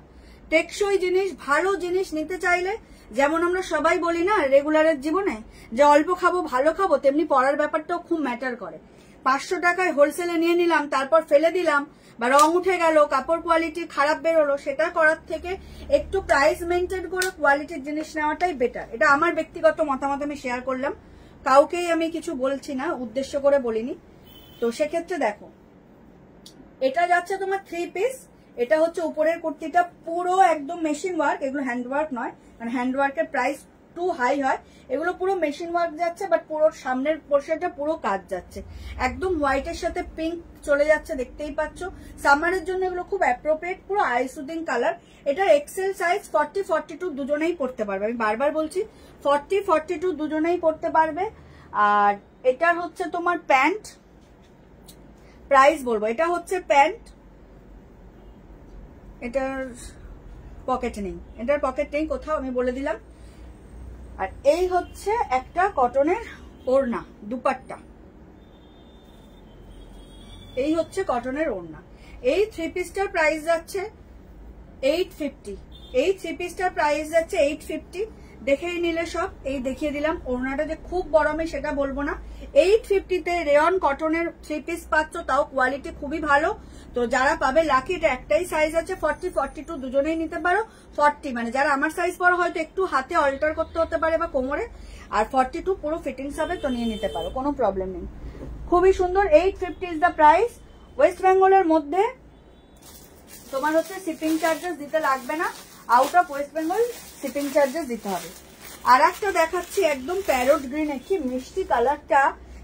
টেকসই জিনিস, ভালো জিনিস নিতে চাইলে, যেমন আমরা সবাই বলি না রেগুলারের জীবনে যে অল্প খাবো ভালো খাবো, তেমনি পড়ার ব্যাপারটাও খুব ম্যাটার করে। 500 টাকায় হোলসেলে নিয়ে নিলাম, তারপর ফেলে দিলাম বা রং উঠে গেল, কাপড় কোয়ালিটি খারাপ বেরোলো, সেটা করার থেকে একটু প্রাইস মেনটেন করে কোয়ালিটির জিনিস নেওয়াটাই বেটার। এটা আমার ব্যক্তিগত মতামত, আমি শেয়ার করলাম, কাউকেই আমি কিছু বলছি না, উদ্দেশ্য করে বলিনি। তো সেক্ষেত্রে দেখো, এটা যাচ্ছে তোমার 3 পিস। এটা হচ্ছে উপরের কুর্তিটা পুরো একদম মেশিন ওয়ার্ক, এগুলো হ্যান্ড ওয়ার্ক নয়, মানে হ্যান্ড ওয়ার্কের প্রাইস টু হাই হয়। এগুলো পুরো মেশিন ওয়ার্ক যাচ্ছে, বাট পুরো সামনের পোর্শনটা পুরো কাজ যাচ্ছে, একদম হোয়াইটের সাথে পিঙ্ক চলে যাচ্ছে, দেখতেই পাচ্ছ। সামারের জন্য এগুলো খুব অ্যাপ্রোপ্রিয়েট, পুরো আই সুদিং কালার। এটা এক্সেল সাইজ 40-42 দুজনেই পড়তে পারবে, আমি বারবার বলছি 40-42 দুজনেই পড়তে পারবে। আর এটা হচ্ছে তোমার প্যান্ট, প্রাইস বলবো, এটা হচ্ছে প্যান্ট, এটার পকেট নেই, এটার পকেট নেই কোথাও, আমি বলে দিলাম। আর এই হচ্ছে একটা কটনের ওড়না, দুপাট্টা, এই হচ্ছে কটনের ওড়না। এই 3 পিসটার প্রাইস যাচ্ছে 850, এই 3 পিসটার প্রাইস যাচ্ছে 850। দেখেই নিলে সব, এই দেখিয়ে দিলাম। ওড়নাটা যে খুব বড় আমি সেটা বলবো না। 850-তে রেয়ন কটনের 3 পিস পাচ্ছ, তাও কোয়ালিটি খুবই ভালো। তো যারা পাবে লাকি, এটা একটাই সাইজ আছে 40-42 দুজনেই নিতে পারো। 40 মানে যারা আমার সাইজ বড় হয়তো একটু হাতে অল্টার করতে হতে পারে বা কোমরে, আর 42 পুরো ফিটিংস হবে, তো নিয়ে নিতে পারো, কোনো প্রবলেম নেই। খুবই সুন্দর। 850 ইজ দ্য প্রাইস। ওয়েস্ট বেঙ্গলের মধ্যে তোমার হচ্ছে শিপিং চার্জেস দিতে লাগবে না, out of West Bengal shipping charges দিতে হবে। আর একটা দেখাচ্ছি একদম প্যারোট গ্রিন, কি মিষ্টি কালারটা,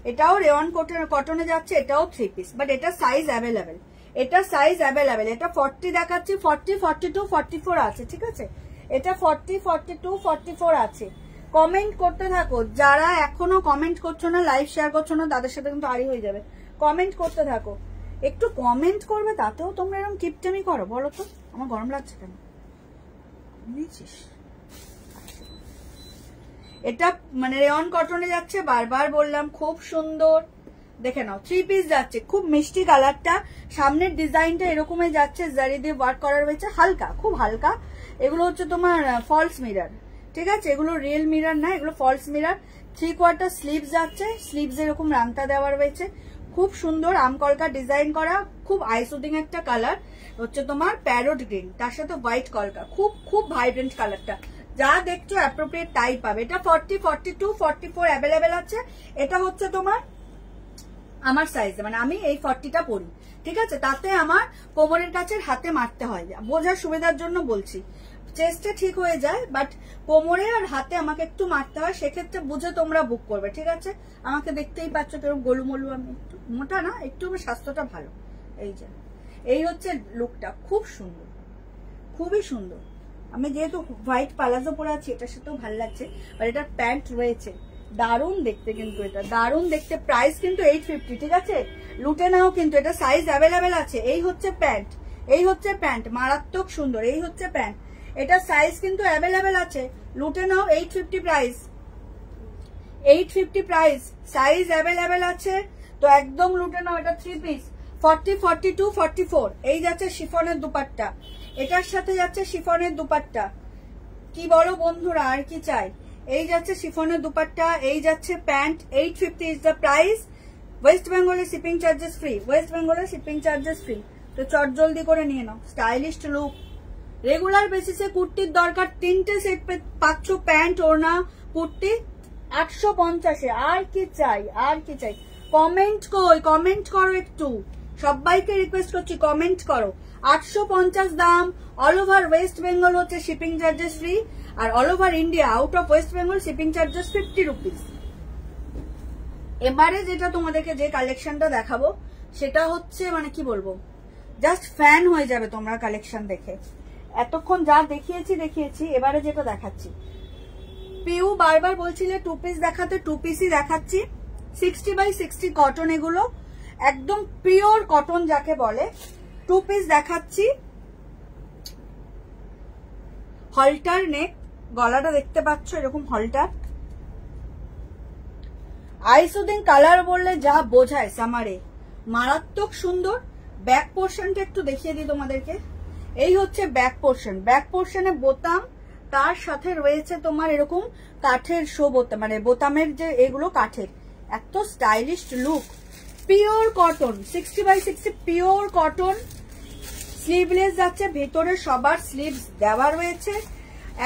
এটাও রেওয়ান কটনে যাচ্ছে, এটাও 3 পিস, বাট এটা সাইজ অ্যাভেলেবেল, এটা সাইজ অ্যাভেলেবেল। এটা 40 দেখাচ্ছি, 40, 42, 44 আছে, ঠিক আছে। এটা 40, 42, 44 আছে। কমেন্ট করতে থাকো, যারা এখনো কমেন্ট করছো না, লাইভ শেয়ার করছো না, তাদের সাথে কিন্তু আড়ি হয়ে যাবে। কমেন্ট করতে থাকো, একটু কমেন্ট করবে, তাতেও তোমরা এরকম কিপটেমি করো, বলো তো আমার গরম লাগছে কেন? এটা মানে রেয়ন কটনে যাচ্ছে, বারবার বললাম, খুব সুন্দর, দেখে নাও। 3 পিস যাচ্ছে, খুব মিষ্টি কালারটা, সামনের ডিজাইনটা এরকমই যাচ্ছে, জারি দিয়ে ওয়ার্ক করা রয়েছে, হালকা, খুব হালকা। এগুলো হচ্ছে তোমার ফলস মিরর, ঠিক আছে, এগুলো রিয়েল মিরর না, এগুলো ফলস মিরর। 3/4 স্লিভস যাচ্ছে, স্লিভস এরকম রাংটা দেওয়া রয়েছে, খুব সুন্দর আমকলকা ডিজাইন করা, খুব আইসুদিং একটা কালার হচ্ছে তোমার প্যারোট গ্রিন, তার সাথে হোয়াইট কলকা, খুব খুব ভাইব্রেন্ট কালারটা। যা দেখছো অ্যাপ্রোপ্রিয়েট তাই পাবে। এটা 40, 42, 44 অ্যাভেলেবেল আছে। এটা হচ্ছে তোমার আমার সাইজে, মানে আমি এই 40টা পরি, ঠিক আছে। তাতে আমার কোমরের কাছে হাতে মারতে হয়, বোঝার সুবিধার জন্য বলছি। চেস্টে ঠিক হয়ে যায়, বাট কোমরে আর হাতে আমাকে একটু মারতে হয়, সেক্ষেত্রে বুঝে তোমরা বুক করবে, ঠিক আছে। আমাকে দেখতেই পাচ্ছ কেরম গোলুমলু, আমি একটু মোটা না, একটু আমার স্বাস্থ্যটা ভালো। এই যে এই হচ্ছে লুকটা, খুব সুন্দর, খুবই সুন্দর। আমি যেহেতু হোয়াইট পালাজো পরে আছি, এটার সাথেও ভালো লাগছে, আর এটার প্যান্ট রয়েছে, দারুণ দেখতে, কিন্তু এটা দারুণ দেখতে। প্রাইস কিন্তু 850, ঠিক আছে, লুটে নাও কিন্তু, এটা সাইজ অ্যাভেলেবেল আছে। এই হচ্ছে প্যান্ট, এই হচ্ছে প্যান্ট, মারাত্মক সুন্দর, এই হচ্ছে প্যান্ট। এটা সাইজ কিন্তু অ্যাভেলেবেল আছে, লুটে নাও। 850 প্রাইস, 850 প্রাইস, সাইজ অ্যাভেলেবেল আছে, তো একদম লুটে নাও। এটা 3 পিস, 40, 42, 44। এই যাচ্ছে শিফনের দুপাট্টা, এটার সাথে যাচ্ছে শিফনের দুপাট্টা। কি বলো বন্ধুরা, আর কি চাই? এই যাচ্ছে শিফনের দুপাট্টা, এই যাচ্ছে pant. 850 is the price. West বেঙ্গলের শিপিং চার্জেস ফ্রি, ওয়েস্ট বেঙ্গলের শিপিং চার্জেস ফ্রি। তো চট জলদি করে নিয়ে নাও। স্টাইলিশ লুক, রেগুলার বেসিসে কুর্তির দরকার, 3টে সেট পাচ্ছ, প্যান্ট, ওড়না, কুর্তি 850-এ। আর কি চাই, আর কি চাই? কমেন্ট কই, কমেন্ট করো একটু, সবাইকে রিকোয়েস্ট করছি কমেন্ট করো। 850 দাম, অল ওভার ওয়েস্ট বেঙ্গল হচ্ছে শিপিং চার্জেস ফ্রি, আর all over India out of West Bengal shipping charges 50 rupees. এবারে যেটা তোমাদেরকে যে কালেকশনটা দেখাবো, সেটা হচ্ছে মানে কি বলবো, জাস্ট ফ্যান হয়ে যাবে তোমরা কালেকশন দেখে। এতক্ষণ যা দেখিয়েছি, এবারে যেটা দেখাচ্ছি, পিউ বারবার বলছিলে 2 পিস দেখাতে, 2 পিসই দেখাচ্ছি। 60/60 কটন, এগুলো একদম পিওর কটন যাকে বলে। 2 পিস দেখাচ্ছি। হলটার নেক, গলাটা দেখতে পাচ্ছ এরকম হলটার। আইসুদিন কালার বললে যা বোঝায় সামারে, মারাত্মক সুন্দর। ব্যাক পোর্শনটা একটু দেখিয়ে দিই তোমাদেরকে। এই হচ্ছে ব্যাক পোর্শন, ব্যাক পোর্শনে বোতাম, তার সাথে রয়েছে তোমার এরকম কাঠের শো বোতাম, মানে বোতামের যে এগুলো কাঠের, এত stylish look. Pure cotton 60/60 pure cotton, sleeveless যাচ্ছে, ভেতরে সবার স্লিভস দেওয়া রয়েছে,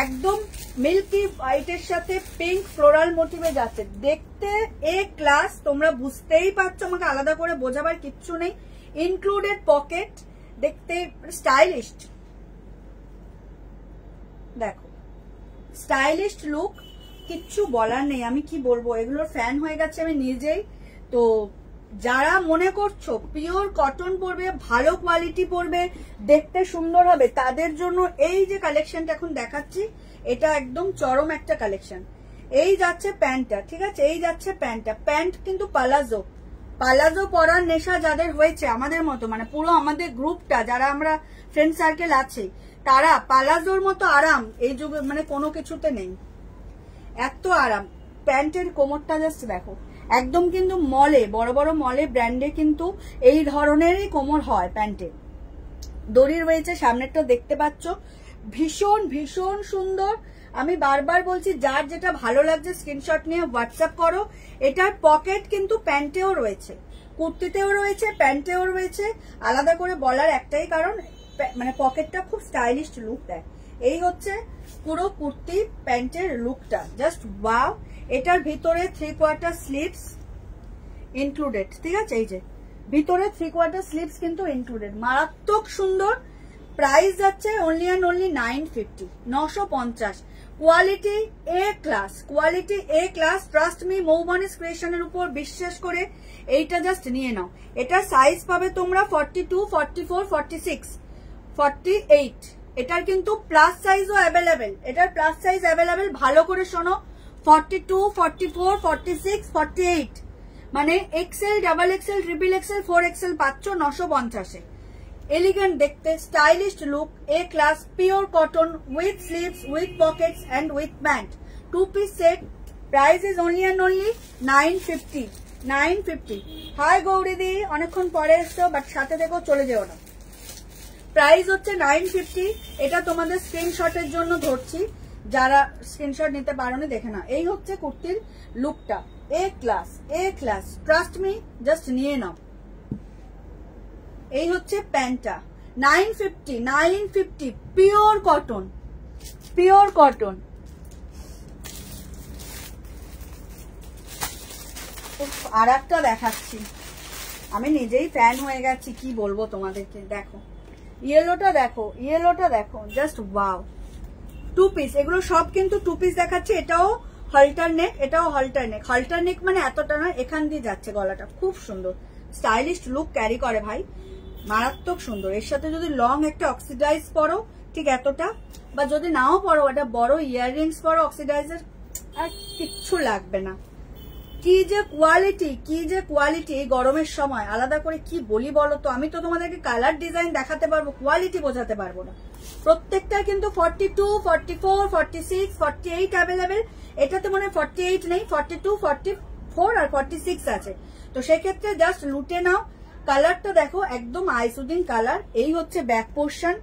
একদম মিল্কি হোয়াইটের সাথে পিঙ্ক ফ্লোরাল মোটিভে যাচ্ছে, দেখতে এ ক্লাস। তোমরা বুঝতেই পারছো, আমাকে আলাদা করে বোঝাবার কিচ্ছু নেই। ইনক্লুডেড পকেট, দেখতে স্টাইলিশ, দেখো স্টাইলিশ লুক, কিচ্ছু বলার নেই। আমি কি বলবো, এগুলোর ফ্যান হয়ে গেছে আমি নিজেই। তো যারা মনে করছো পিওর কটন পরবে, ভালো কোয়ালিটি পরবে, দেখতে সুন্দর হবে, তাদের জন্য এই যে কালেকশনটা এখন দেখাচ্ছি, এটা একদম চরম একটা কালেকশন। এই যাচ্ছে প্যান্টটা, ঠিক আছে, এই যাচ্ছে প্যান্টটা। প্যান্ট কিন্তু পালাজো, পালাজো পরার নেশা যাদের হয়েছে আমাদের মতো, মানে পুরো আমাদের গ্রুপটা যারা আমরা ফ্রেন্ড সার্কেল আছে, তারা পালাজোর মতো আরাম এই যুগে মানে কোনো কিছুতে নেই, এত আরাম। প্যান্টের কোমরটা জাস্ট দেখো, একদম কিন্তু মলে, বড় বড় মলে ব্র্যান্ডে কিন্তু এই ধরনেরই কোমর হয় প্যান্টে। দড়ি রয়েছে, সামনেরটা দেখতে পাচ্ছ, ভীষণ ভীষণ সুন্দর। আমি বারবার বলছি, যার যেটা ভালো লাগছে স্ক্রিনশট নিয়ে হোয়াটসঅ্যাপ করো। এটার পকেট কিন্তু প্যান্টেও রয়েছে, কুর্তিতেও রয়েছে, প্যান্টেও রয়েছে। আলাদা করে বলার একটাই কারণ, মানে পকেটটা খুব স্টাইলিশ লুক দেয়। এই হচ্ছে পুরো কুর্তি প্যান্টের লুকটা, জাস্ট ওয়াও। এটার ভিতরে 3/4 স্লিভস ইনক্লুডেড, ঠিক আছে, এই যে ভিতরে 3/4 স্লিভস কিন্তু ইনক্লুডেড, মারাত্মক সুন্দর। প্রাইস যাচ্ছে only and only 950, 950। Quality A class, quality A class. Trust me, Moubanis ক্রিয়েশনের উপর বিশ্বাস করে এইটা জাস্ট নিয়ে নাও। এটা সাইজ পাবে তোমরা 42, 44, 46, 48। এটার কিন্তু প্লাস সাইজও অ্যাভেলেবেল, এটার প্লাস সাইজ অ্যাভেলেবেল। ভালো করে শোনো, 42, 44, 46, 48, মানে XL, double XL, triple XL, 4XL পাচ্ছ 950-এ। এলিগেন্ট দেখতে, stylish look, A class, pure cotton with sleeves, with pockets and with pant, 2 piece set. Price is only and only 950, 950। Hi গৌরীদি, অনেকক্ষণ পরে এসছো, বাট সাথে দেখো, চলে যেও না। প্রাইস হচ্ছে 950। এটা তোমাদের স্ক্রিনশটের জন্য ধরছি, যারা স্ক্রিনশট নিতে পারোনি দেখে না। এই হচ্ছে কুর্তির লুকটা, এ ক্লাস, এ ক্লাস। ট্রাস্ট মি, জাস্ট নিয়ে নাও। এই হচ্ছে প্যান্টটা, 950, 950 পিওর কটন, পিওর কটন। আর একটা দেখাচ্ছি, আমি নিজেই ফ্যান হয়ে গেছি, কি বলবো তোমাদেরকে। দেখো ইয়েলোটা, দেখো ইয়েলোটা, দেখো জাস্ট ওয়াও। 2 পিস, এগুলো সব কিন্তু 2 পিস দেখাচ্ছে। এটাও হল্টার নেক, এটাও হল্টার নেক। হল্টার নেক মানে এতটা নয়, এখান দিয়ে যাচ্ছে গলাটা, খুব সুন্দর স্টাইলিশ লুক ক্যারি করে ভাই, মারাত্মক সুন্দর। এর সাথে যদি লং একটা অক্সিডাইজ পরো, ঠিক এতটা, বা যদি নাও পরো, একটা বড় ইয়াররিংস পরো অক্সিডাইজের, আর কিচ্ছু লাগবে না। কি যে কোয়ালিটি, কি যে কোয়ালিটি এই গরমের সময়। আলাদা করে কি বলি বলো তো, আমি তো তোমাদেরকে কালার ডিজাইন দেখাতে পারবো, কোয়ালিটি বোঝাতে পারবো না। প্রত্যেকটা কিন্তু 42, 44, 46, 48 অ্যাভেলেবেল। এটাতে মনে হয় 48 নেই, 42, 44 আর 46 আছে। তো সেক্ষেত্রে জাস্ট লুটে নাও। কালারটা দেখো, একদম আইসুদিন কালার। এই হচ্ছে ব্যাক পোর্শন,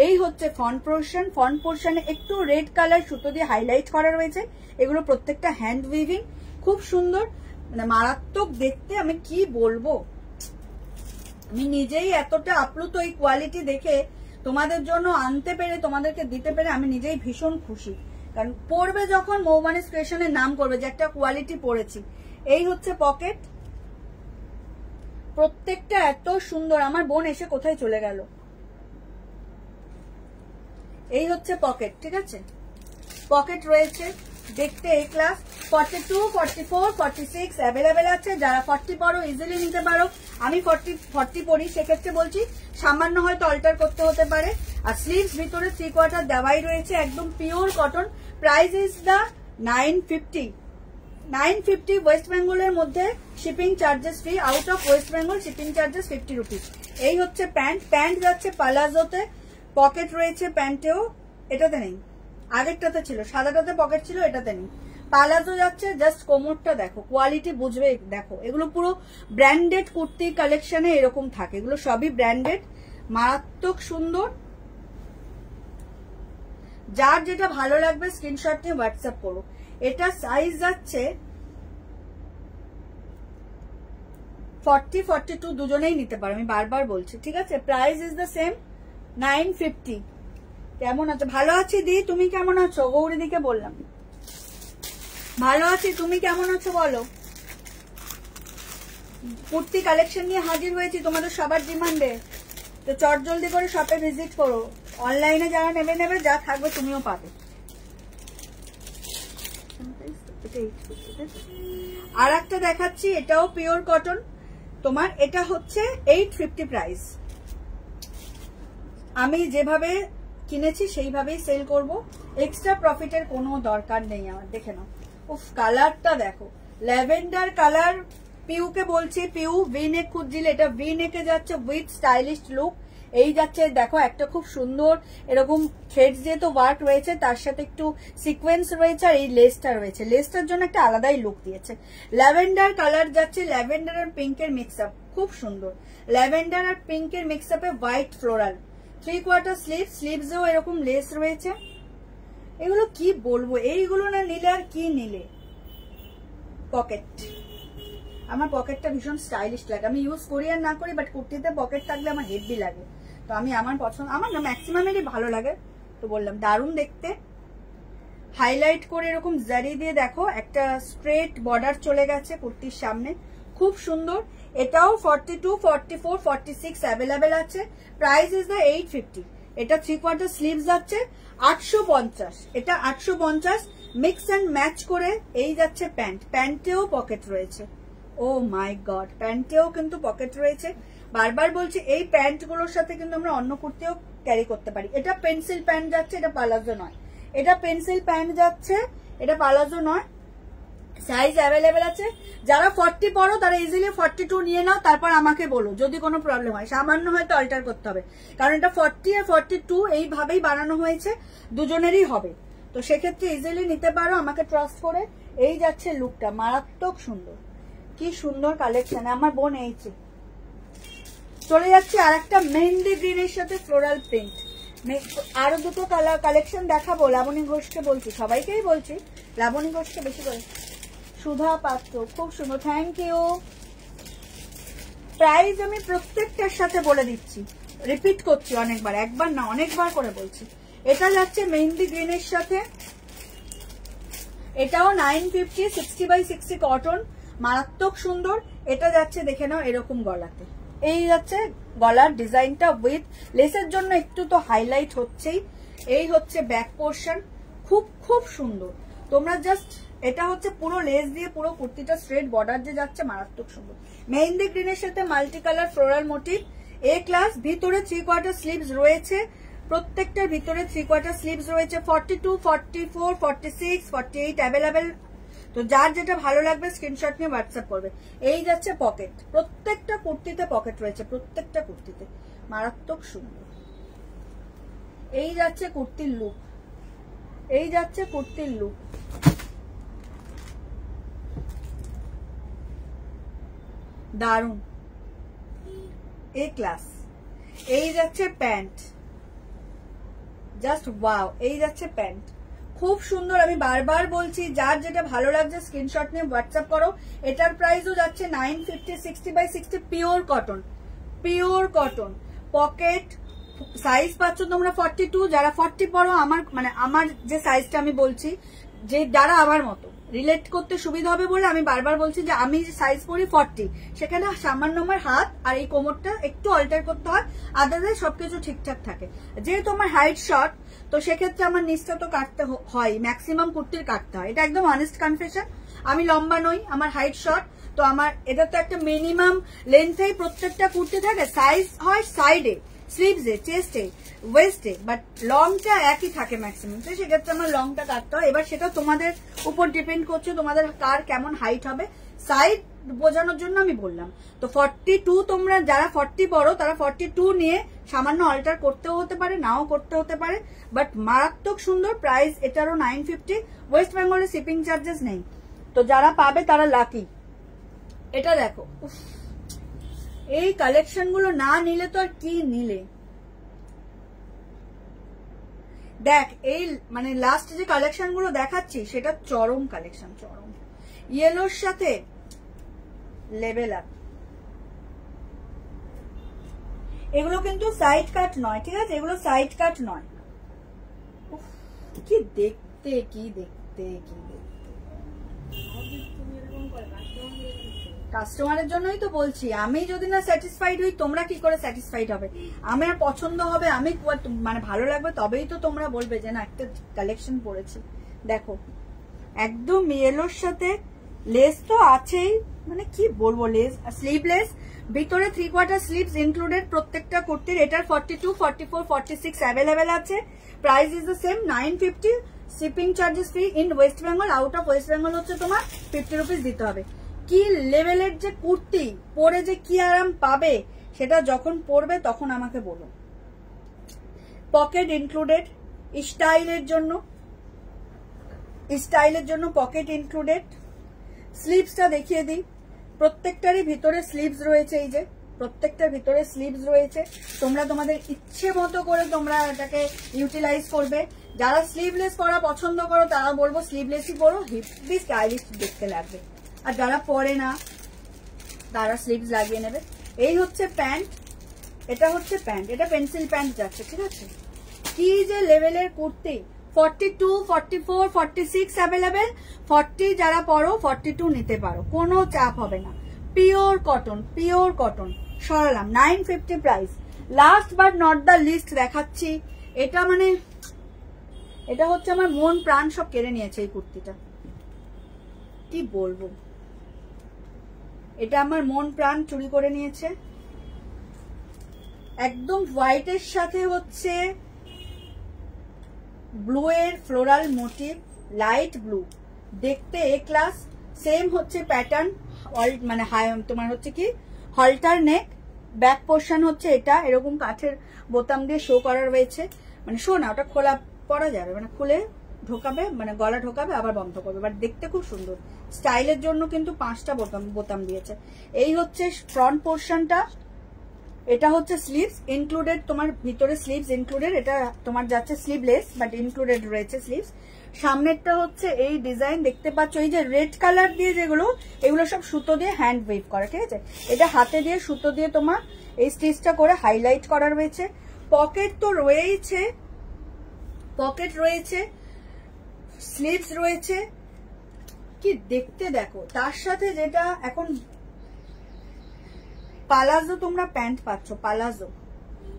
এই হচ্ছে ফ্রন্ট পোর্শন। ফ্রন্ট পোর্শনে একটু রেড কালার সুতো দিয়ে হাইলাইট করা রয়েছে। এগুলো প্রত্যেকটা হ্যান্ড উইভিং, খুব সুন্দর, মানে মারাত্মক দেখতে। আমি কি বলবো, আমি নিজেই এতটা আপ্লুত এই কোয়ালিটি দেখে, তোমাদের জন্য আনতে পেরে, তোমাদেরকে দিতে পেরে আমি নিজেই ভীষণ খুশি। কারণ পড়বে যখন, মৌবনিস ক্রিয়েশনের নাম করবে যে একটা কোয়ালিটি পড়েছি। এই হচ্ছে পকেট, প্রত্যেকটা এত সুন্দর। আমার বোন এসে কোথায় চলে গেল। এই হচ্ছে পকেট, ঠিক আছে, পকেট রয়েছে, দেখতে এই ক্লাস। 42, 44, 46 অ্যাভেলেবেল আছে। যারা 40 পরো ইজিলি নিতে পারো। আমি 40 পরি, সেক্ষেত্রে বলছি সামান্য হয়তো অল্টার করতে হতে পারে। আর স্লিভস ভিতরে 3/4 দেওয়াই রয়েছে, একদম pure cotton. Price is the 950, 950। West বেঙ্গলের মধ্যে shipping charges free, out of West Bengal shipping charges 50 rupees. এই হচ্ছে প্যান্ট, প্যান্ট যাচ্ছে পালাজোতে, পকেট রয়েছে প্যান্টেও, এটাতে নেই, আগেরটাতে ছিল, সাদাটাতে পকেট ছিল, এটাতে নেই। পালাজো যাচ্ছে, জাস্ট কোমরটা দেখো, কোয়ালিটি বুঝবে। দেখো এগুলো পুরো ব্র্যান্ডেড কুর্তি কালেকশনে এরকম থাকে, এগুলো সবই ব্র্যান্ডেড, মারাত্মক সুন্দর। যার যেটা ভালো লাগবে স্ক্রিনশট নিয়ে হোয়াটসঅ্যাপ করো। এটা সাইজ যাচ্ছে 40, 42 দুজনেই নিতে পারো, আমি বারবার বলছি, ঠিক আছে? Price is the same 950। কেমন আছো? ভালো আছি দি, তুমি কেমন আছো? গৌরী দিকে বললাম ভালো আছি, তুমি কেমন আছো বলো। কুর্তি কালেকশন নিয়ে হাজির হয়েছি তোমাদের সবার ডিমান্ডে, তো চট জলদি করে শপে ভিজিট করো। অনলাইনে যারা নেবে, যা থাকবে তুমিও পাবে। আর একটা দেখাচ্ছি, এটাও পিওর কটন তোমার, এটা হচ্ছে 850 প্রাইস। আমি যেভাবে কিনেছি সেইভাবেই সেল করব, এক্সট্রা প্রফিটের কোনো দরকার নেই আমার। দেখে নাও, উফ কালারটা দেখো, ল্যাভেন্ডার কালার। পিউকে বলছি, পিউ ভি নেক খুঁজছিলে, এটা ভি নেকে যাচ্ছে উইথ স্টাইলিশ লুক। এই যাচ্ছে দেখো, একটা খুব সুন্দর এরকম থ্রেডস যেহেতু ওয়ার্ক রয়েছে, তার সাথে একটু সিকোয়েন্স রয়েছে, আর এই লেসটা রয়েছে, লেসটার জন্য একটা আলাদাই লুক দিয়েছে। ল্যাভেন্ডার কালার যাচ্ছে, ল্যাভেন্ডার আর পিঙ্কের মিক্স আপ, খুব সুন্দর। ল্যাভেন্ডার আর পিঙ্কের মিক্স আপে হোয়াইট ফ্লোরাল, 3/4 স্লিভ, স্লিভসেও এরকম লেস রয়েছে। এগুলো কি বলবো, এইগুলো না নিলে আর কি নিলে। পকেট, আমার পকেটটা ভীষণ স্টাইলিশ লাগে, আমি ইউজ করি আর না করি, বাট কুর্তিতে পকেট থাকলে আমার হেভি লাগে। তো আমি আমার পছন্দ, আমার না ম্যাক্সিমামেরই ভালো লাগে, তো বললাম দারুণ দেখতে। হাইলাইট করে এরকম জারি দিয়ে দেখো, একটা স্ট্রেট বর্ডার চলে গেছে কুর্তির সামনে, খুব সুন্দর। এটাও 42, 44, 46 অ্যাভেলেবেল আছে। Price is the 850। এটা 3/4 স্লিভস যাচ্ছে 850, এটা 850। মিক্স অ্যান্ড ম্যাচ করে এই যাচ্ছে প্যান্ট, প্যান্টেও পকেট রয়েছে। ও মাই গড, প্যান্টেও কিন্তু পকেট রয়েছে। বারবার বলছি, এই প্যান্ট গুলোর সাথে কিন্তু আমরা অন্য কুর্তিও ক্যারি করতে পারি। এটা পেন্সিল প্যান্ট যাচ্ছে, এটা পালাজো নয়, এটা পেন্সিল প্যান্ট যাচ্ছে, এটা পালাজো নয়। সাইজ অ্যাভেলেবেল আছে, যারা 40 পরো তারা ইজিলি 42 নিয়ে নাও, তারপর আমাকে বলো যদি কোনো প্রবলেম হয়। সামান্য হয়তো অল্টার করতে হবে, কারণ এটা 40 আর 42 এইভাবেই বানানো হয়েছে, দুজনেরই হবে। তো সেক্ষেত্রে ইজিলি নিতে পারো আমাকে ট্রাস্ট করে। এই যাচ্ছে লুকটা, মারাত্মক সুন্দর, কি সুন্দর কালেকশন। আমার বোন এইছে। চলে যাচ্ছে আর একটা মেহেন্দি গ্রিনের সাথে ফ্লোরাল প্রিন্ট। আরো দুটো কালেকশন দেখাবো। লাবণী ঘোষকে বলছি, সবাইকেই বলছি, লাবণী ঘোষকে বেশি করে। সুধা পাত্র, খুব সুন্দর, থ্যাংক ইউ। প্রাইস আমি প্রত্যেকটার সাথে বলে দিচ্ছি, রিপিট করছি অনেকবার, একবার না অনেকবার করে বলছি। এটা যাচ্ছে মেহেন্দি গ্রিনের সাথে, এটাও 950, 60/60 কটন, মারাত্মক সুন্দর। এটা যাচ্ছে দেখে নাও এরকম গলাতে, এই যাচ্ছে গলার ডিজাইনটা উইথ লেসের জন্য একটু তো হাইলাইট হচ্ছেই। এই হচ্ছে ব্যাক পোর্শন, খুব খুব সুন্দর। তোমরা জাস্ট, এটা হচ্ছে পুরো লেস দিয়ে পুরো কুর্তিটা স্ট্রেট বর্ডার দিয়ে যাচ্ছে, মারাত্মক সুন্দর। মেহেন্দি গ্রিনের সাথে মাল্টি কালার ফ্লোরাল মোটিভ, এ ক্লাস। ভিতরে 3/4 স্লিভস রয়েছে, প্রত্যেকটার ভিতরে 3/4 স্লিভস রয়েছে। 42, 44, 46, 48 অ্যাভেলেবেল। তো যার যেটা ভালো লাগবে স্ক্রিনশট নিয়ে হোয়াটসঅ্যাপ করবে। এই যাচ্ছে পকেট, প্রত্যেকটা কুর্তিতে পকেট রয়েছে, প্রত্যেকটা কুর্তিতে, মারাত্মক সুন্দর। এই যাচ্ছে কুর্তির লুক, এই যাচ্ছে কুর্তির লুক। দারুন, এ ক্লাস। এই যাচ্ছে প্যান্ট, জাস্ট ওয়াও। এই যাচ্ছে প্যান্ট, খুব সুন্দর। আমি বারবার বলছি, যার যেটা ভালো লাগছে স্ক্রিনশট নিয়ে হোয়াটসঅ্যাপ করো। এটার প্রাইসও যাচ্ছে 950, 60/60 pure cotton, pure cotton. Pocket size পাচ্ছ তোমরা 42, যারা 40 পরো, আমার যে সাইজটা আমি বলছি, যে যারা আমার মতো রিলেট করতে সুবিধা হবে বলে আমি বারবার বলছি যে আমি সাইজ পরি 40, সেখানে সামান্য আমার হাত আর এই কোমরটা একটু অল্টার করতে হয়, আদারওয়াইজ সবকিছু ঠিকঠাক থাকে। যেহেতু আমার হাইট শর্ট, তো সেক্ষেত্রে আমার নিচটা তো কাটতে হয়, ম্যাক্সিমাম কুর্তির কাটতে হয়, এটা একদম অনেস্ট কনফেশন। আমি লম্বা নই, আমার হাইট শর্ট, তো আমার এটা তো একটা মিনিমাম লেন্থেই প্রত্যেকটা কুর্তি থাকে। সাইজ হয় সাইডে, স্লিভসে, চেস্টে, ওয়েস্টে, বাট লংটা একই থাকে ম্যাক্সিমাম, তো সেক্ষেত্রে আমার লংটা কাটতে হয়। এবার সেটা তোমাদের উপর ডিপেন্ড করছে, তোমাদের কার কেমন হাইট হবে, সাইড বোঝানোর জন্য আমি বললাম। তো 42 তোমরা যারা 40 পড়ো তারা 42 নিয়ে সামান্য অল্টার করতেও হতে পারে, নাও করতে হতে পারে, বাট মারাত্মক সুন্দর। প্রাইস এটারও 950, ওয়েস্ট বেঙ্গলে শিপিং চার্জেস নেই, তো যারা পাবে তারা লাকি। এটা দেখো, এই কালেকশন গুলো না নিলে তো আর কি নিলে। দেখ, এই লাস্ট যে কালেকশন গুলো দেখাচ্ছি সেটা চরম কালেকশন, চরম। ইয়েলোর সাথে লেভেল আপ, এগুলো কিন্তু সাইড কাট নয়, ঠিক আছে, এগুলো সাইড কাট নয়। কি দেখতে, কি দেখতে, কি দেখতে। কাস্টমারের জন্যই তো বলছি, আমি যদি না স্যাটিসফাইড হই তোমরা কি করে স্যাটিসফাইড হবে? আমার পছন্দ হবে, আমি মানে ভালো লাগবে, তবেই তো তোমরা বলবে যে না একটা কালেকশন পড়েছি। দেখো একদম ইয়েলোর সাথে লেস তো আছেই, মানে কি বলবো, লেস স্লিভলেস, ভিতরে 3/4 স্লিভস ইনক্লুডেড প্রত্যেকটা কুর্তির। এটার 42, 44, 46 অ্যাভেলেবেল আছে। Price is the same 950, shipping charges free in West Bengal. Out of West Bengal হচ্ছে তোমার 50 রুপিস দিতে হবে। কি লেভেলের যে কুর্তি, পরে যে কি আরাম পাবে সেটা যখন পরবে তখন আমাকে বলো। পকেট ইনক্লুডেড, স্টাইলের জন্য, স্টাইলের জন্য পকেট ইনক্লুডেড। স্লিভসটা দেখিয়ে দিই, প্রত্যেকটারই ভিতরে স্লিভস রয়েছে, এই যে প্রত্যেকটার ভিতরে স্লিভস রয়েছে। তোমরা তোমাদের ইচ্ছে মতো করে তোমরা এটাকে ইউটিলাইজ করবে। যারা স্লিভলেস পরা পছন্দ করো তারা বলবো স্লিভলেসই পরো, হেভি স্টাইলিশ দেখতে লাগবে। আর যারা পরে না তারা স্লিভস লাগিয়ে নেবে। এই হচ্ছে প্যান্ট, এটা হচ্ছে প্যান্ট, এটা পেন্সিল প্যান্ট যাচ্ছে, ঠিক আছে। কি যে লেভেলের কুর্তি, 42, 44, 46 অ্যাভেলেবেল। 40 যারা পরো 42 নিতে পারো, কোনো চাপ হবে না। Pure cotton, pure cotton. সরালাম 950 price. Last but not the least দেখাচ্ছি, এটা মানে এটা হচ্ছে আমার মন প্রাণ সব কেড়ে নিয়েছে এই কুর্তিটা, কি বলবো, এটা আমার মন প্রাণ চুরি করে নিয়েছে। একদম হোয়াইটের সাথে হচ্ছে ব্লু এর ফ্লোরাল মোটিভ, লাইট ব্লু, দেখতে এ ক্লাস। সেম হচ্ছে প্যাটার্ন, মানে তোমার হচ্ছে কি হলটার নেক, ব্যাক পোর্শন হচ্ছে এটা এরকম কাঠের বোতাম দিয়ে শো করা রয়েছে, মানে শো না, ওটা খোলা পরা যাবে, মানে খুলে ঢোকাবে, মানে গলা ঢোকাবে আবার বন্ধ করবে, বাট দেখতে খুব সুন্দর। স্টাইলের জন্য কিন্তু 5টা বোতাম দিয়েছে। এই হচ্ছে ফ্রন্ট পোর্শনটা, এটা হচ্ছে স্লিভস ইনক্লুডেড, তোমার ভিতরে স্লিভস ইনক্লুডেড, এটা তোমার যাচ্ছে স্লিভলেস বাট ইনক্লুডেড রয়েছে স্লিভস। সামনেরটা হচ্ছে এই ডিজাইন দেখতে পাচ্ছ, এই যে রেড কালার দিয়ে যেগুলো, এগুলো সব সুতো দিয়ে হ্যান্ড ওয়েভ করা, ঠিক আছে। এটা হাতে দিয়ে সুতো দিয়ে তোমার এই স্টিচটা করে হাইলাইট করা রয়েছে। পকেট তো রয়েছে, পকেট রয়েছে, স্লিভস রয়েছে, কি দেখতে দেখো। তার সাথে যেটা এখন পালাজো তোমরা প্যান্ট পাচ্ছ,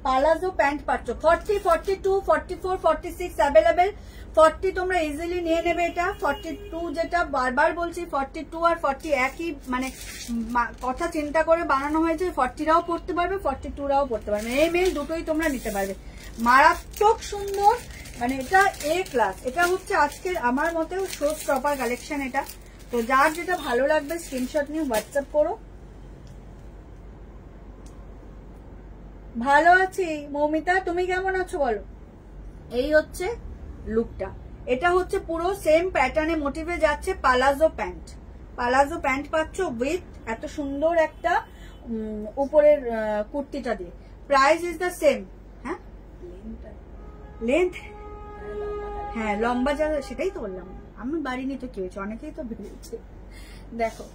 পালাজো প্যান্ট পাচ্ছ 40, 42, 44, 46 অ্যাভেলেবেল। 40 তোমরা ইজিলি নিয়ে নেবে। এটা 42 যেটা বারবার বলছি, 42 আর 40 একই, মানে কথা চিন্তা করে বানানো হয়েছে। 40রাও পড়তে পারবে, 42রাও পড়তে পারবে, এই মেল দুটোই তোমরা নিতে পারবে। মারাত্মক সুন্দর, মানে এটা এ ক্লাস। এটা হচ্ছে আজকের আমার মতেও শো স্টপার কালেকশন এটা। তো যার যেটা ভালো লাগবে স্ক্রিনশট নিয়ে হোয়াটসঅ্যাপ করো। ভালো আছি মৌমিতা, তুমি কেমন আছো বলো। এই হচ্ছে লুকটা, এটা হচ্ছে পুরো সেম প্যাটার্নে মোটিভে যাচ্ছে। পালাজো প্যান্ট পাচ্ছ উইথ এত সুন্দর একটা উপরের কুর্তিটা দিয়ে। Price is the same. হ্যাঁ লেন্থ, হ্যাঁ লম্বা যা, সেটাই তো বললাম। আমি বাড়িনি তো কি হয়েছে, অনেকেই তো বেরিয়েছে। দেখো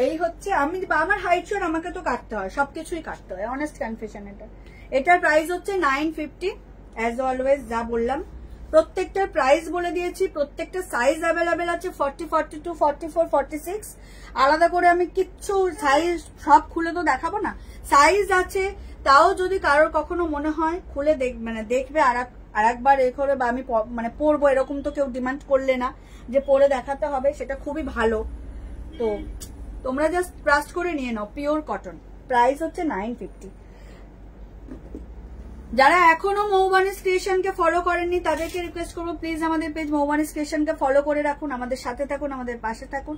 এই হচ্ছে, আমি আমার হাইট শোর, আমাকে তো কাটতে হয়, সবকিছুই কাটতে হয়, অনেস্ট কনফেশন এটা। এটার প্রাইস হচ্ছে 950 অ্যাজ অলওয়েজ, যা বললাম প্রত্যেকটার প্রাইস বলে দিয়েছি। প্রত্যেকটা সাইজ অ্যাভেলেবেল আছে, 40, 42, 44, 46। আলাদা করে আমি কিচ্ছু সাইজ সব খুলে তো দেখাবো না, সাইজ আছে। তাও যদি কারোর কখনো মনে হয় খুলে মানে দেখবে আর একবার এ করে, বা আমি মানে পরবো এরকম তো কেউ ডিমান্ড করলে না যে পরে দেখাতে হবে, সেটা খুবই ভালো। তো তোমরা জাস্ট ট্রাস্ট করে নিয়ে নাও, পিওর কটন। প্রাইস হচ্ছে 950। যারা এখনো মৌবানিস ক্রিয়েশনকে ফলো করেননি তাদেরকে রিকোয়েস্ট করবো, প্লিজ আমাদের পেজ মৌবানিস ক্রিয়েশনকে ফলো করে রাখুন, আমাদের সাথে থাকুন, আমাদের পাশে থাকুন।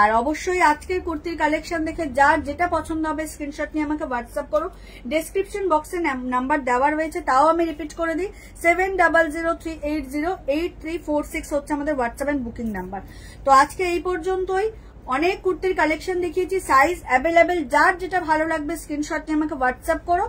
আর অবশ্যই আজকের কুর্তির কালেকশন দেখে যার যেটা পছন্দ হবে স্ক্রিনশট নিয়ে আমাকে হোয়াটসঅ্যাপ করো। ডেসক্রিপশন বক্সে নাম্বার দেওয়া রয়েছে, তাও আমি রিপিট করে দিই, 7003808346 হচ্ছে আমাদের হোয়াটসঅ্যাপ এন্ড বুকিং নাম্বার। তো আজকে এই পর্যন্তই, অনেক কুর্তির কালেকশন দেখিয়েছি, সাইজ অ্যাভেলেবেল, যার যেটা ভালো লাগবে স্ক্রিনশট নিয়ে আমাকে হোয়াটসঅ্যাপ করো।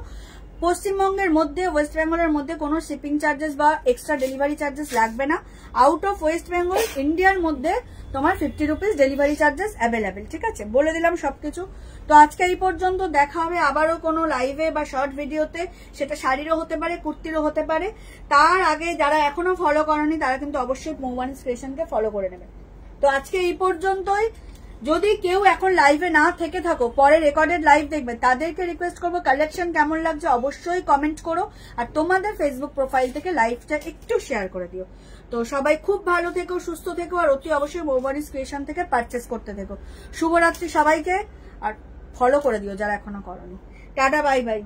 পশ্চিমবঙ্গের মধ্যে, ওয়েস্ট বেঙ্গলের মধ্যে কোনো শিপিং চার্জেস বা এক্সট্রা ডেলিভারি চার্জেস লাগবে না। আউট অফ ওয়েস্ট বেঙ্গল ইন্ডিয়ার মধ্যে তোমার 50 রুপিস ডেলিভারি চার্জেস অ্যাভেলেবেল। ঠিক আছে, বলে দিলাম সবকিছু। তো আজকে এই পর্যন্ত, দেখা হবে আবারও কোনো লাইভে বা শর্ট ভিডিওতে, সেটা শাড়িরও হতে পারে, কুর্তিরও হতে পারে। তার আগে যারা এখনো ফলো করেনি তারা কিন্তু অবশ্যই মৌবানিস ক্রিয়েশনকে ফলো করে নেবে। তো আজকে এই পর্যন্তই। যদি কেউ এখন লাইভে না থেকে থাকো, পরে রেকর্ডেড লাইভ দেখবে, তাদেরকে রিকোয়েস্ট করবো কালেকশন কেমন লাগছে অবশ্যই কমেন্ট করো, আর তোমাদের ফেসবুক প্রোফাইল থেকে লাইভটা একটু শেয়ার করে দিও। তো সবাই খুব ভালো থেকো, সুস্থ থেকো, আর অতি অবশ্যই মৌবানিস ক্রিয়েশন থেকে পারচেস করতে থেকো। শুভরাত্রি সবাইকে, আর ফলো করে দিও যারা এখনো করোনি। Tata, bye bye.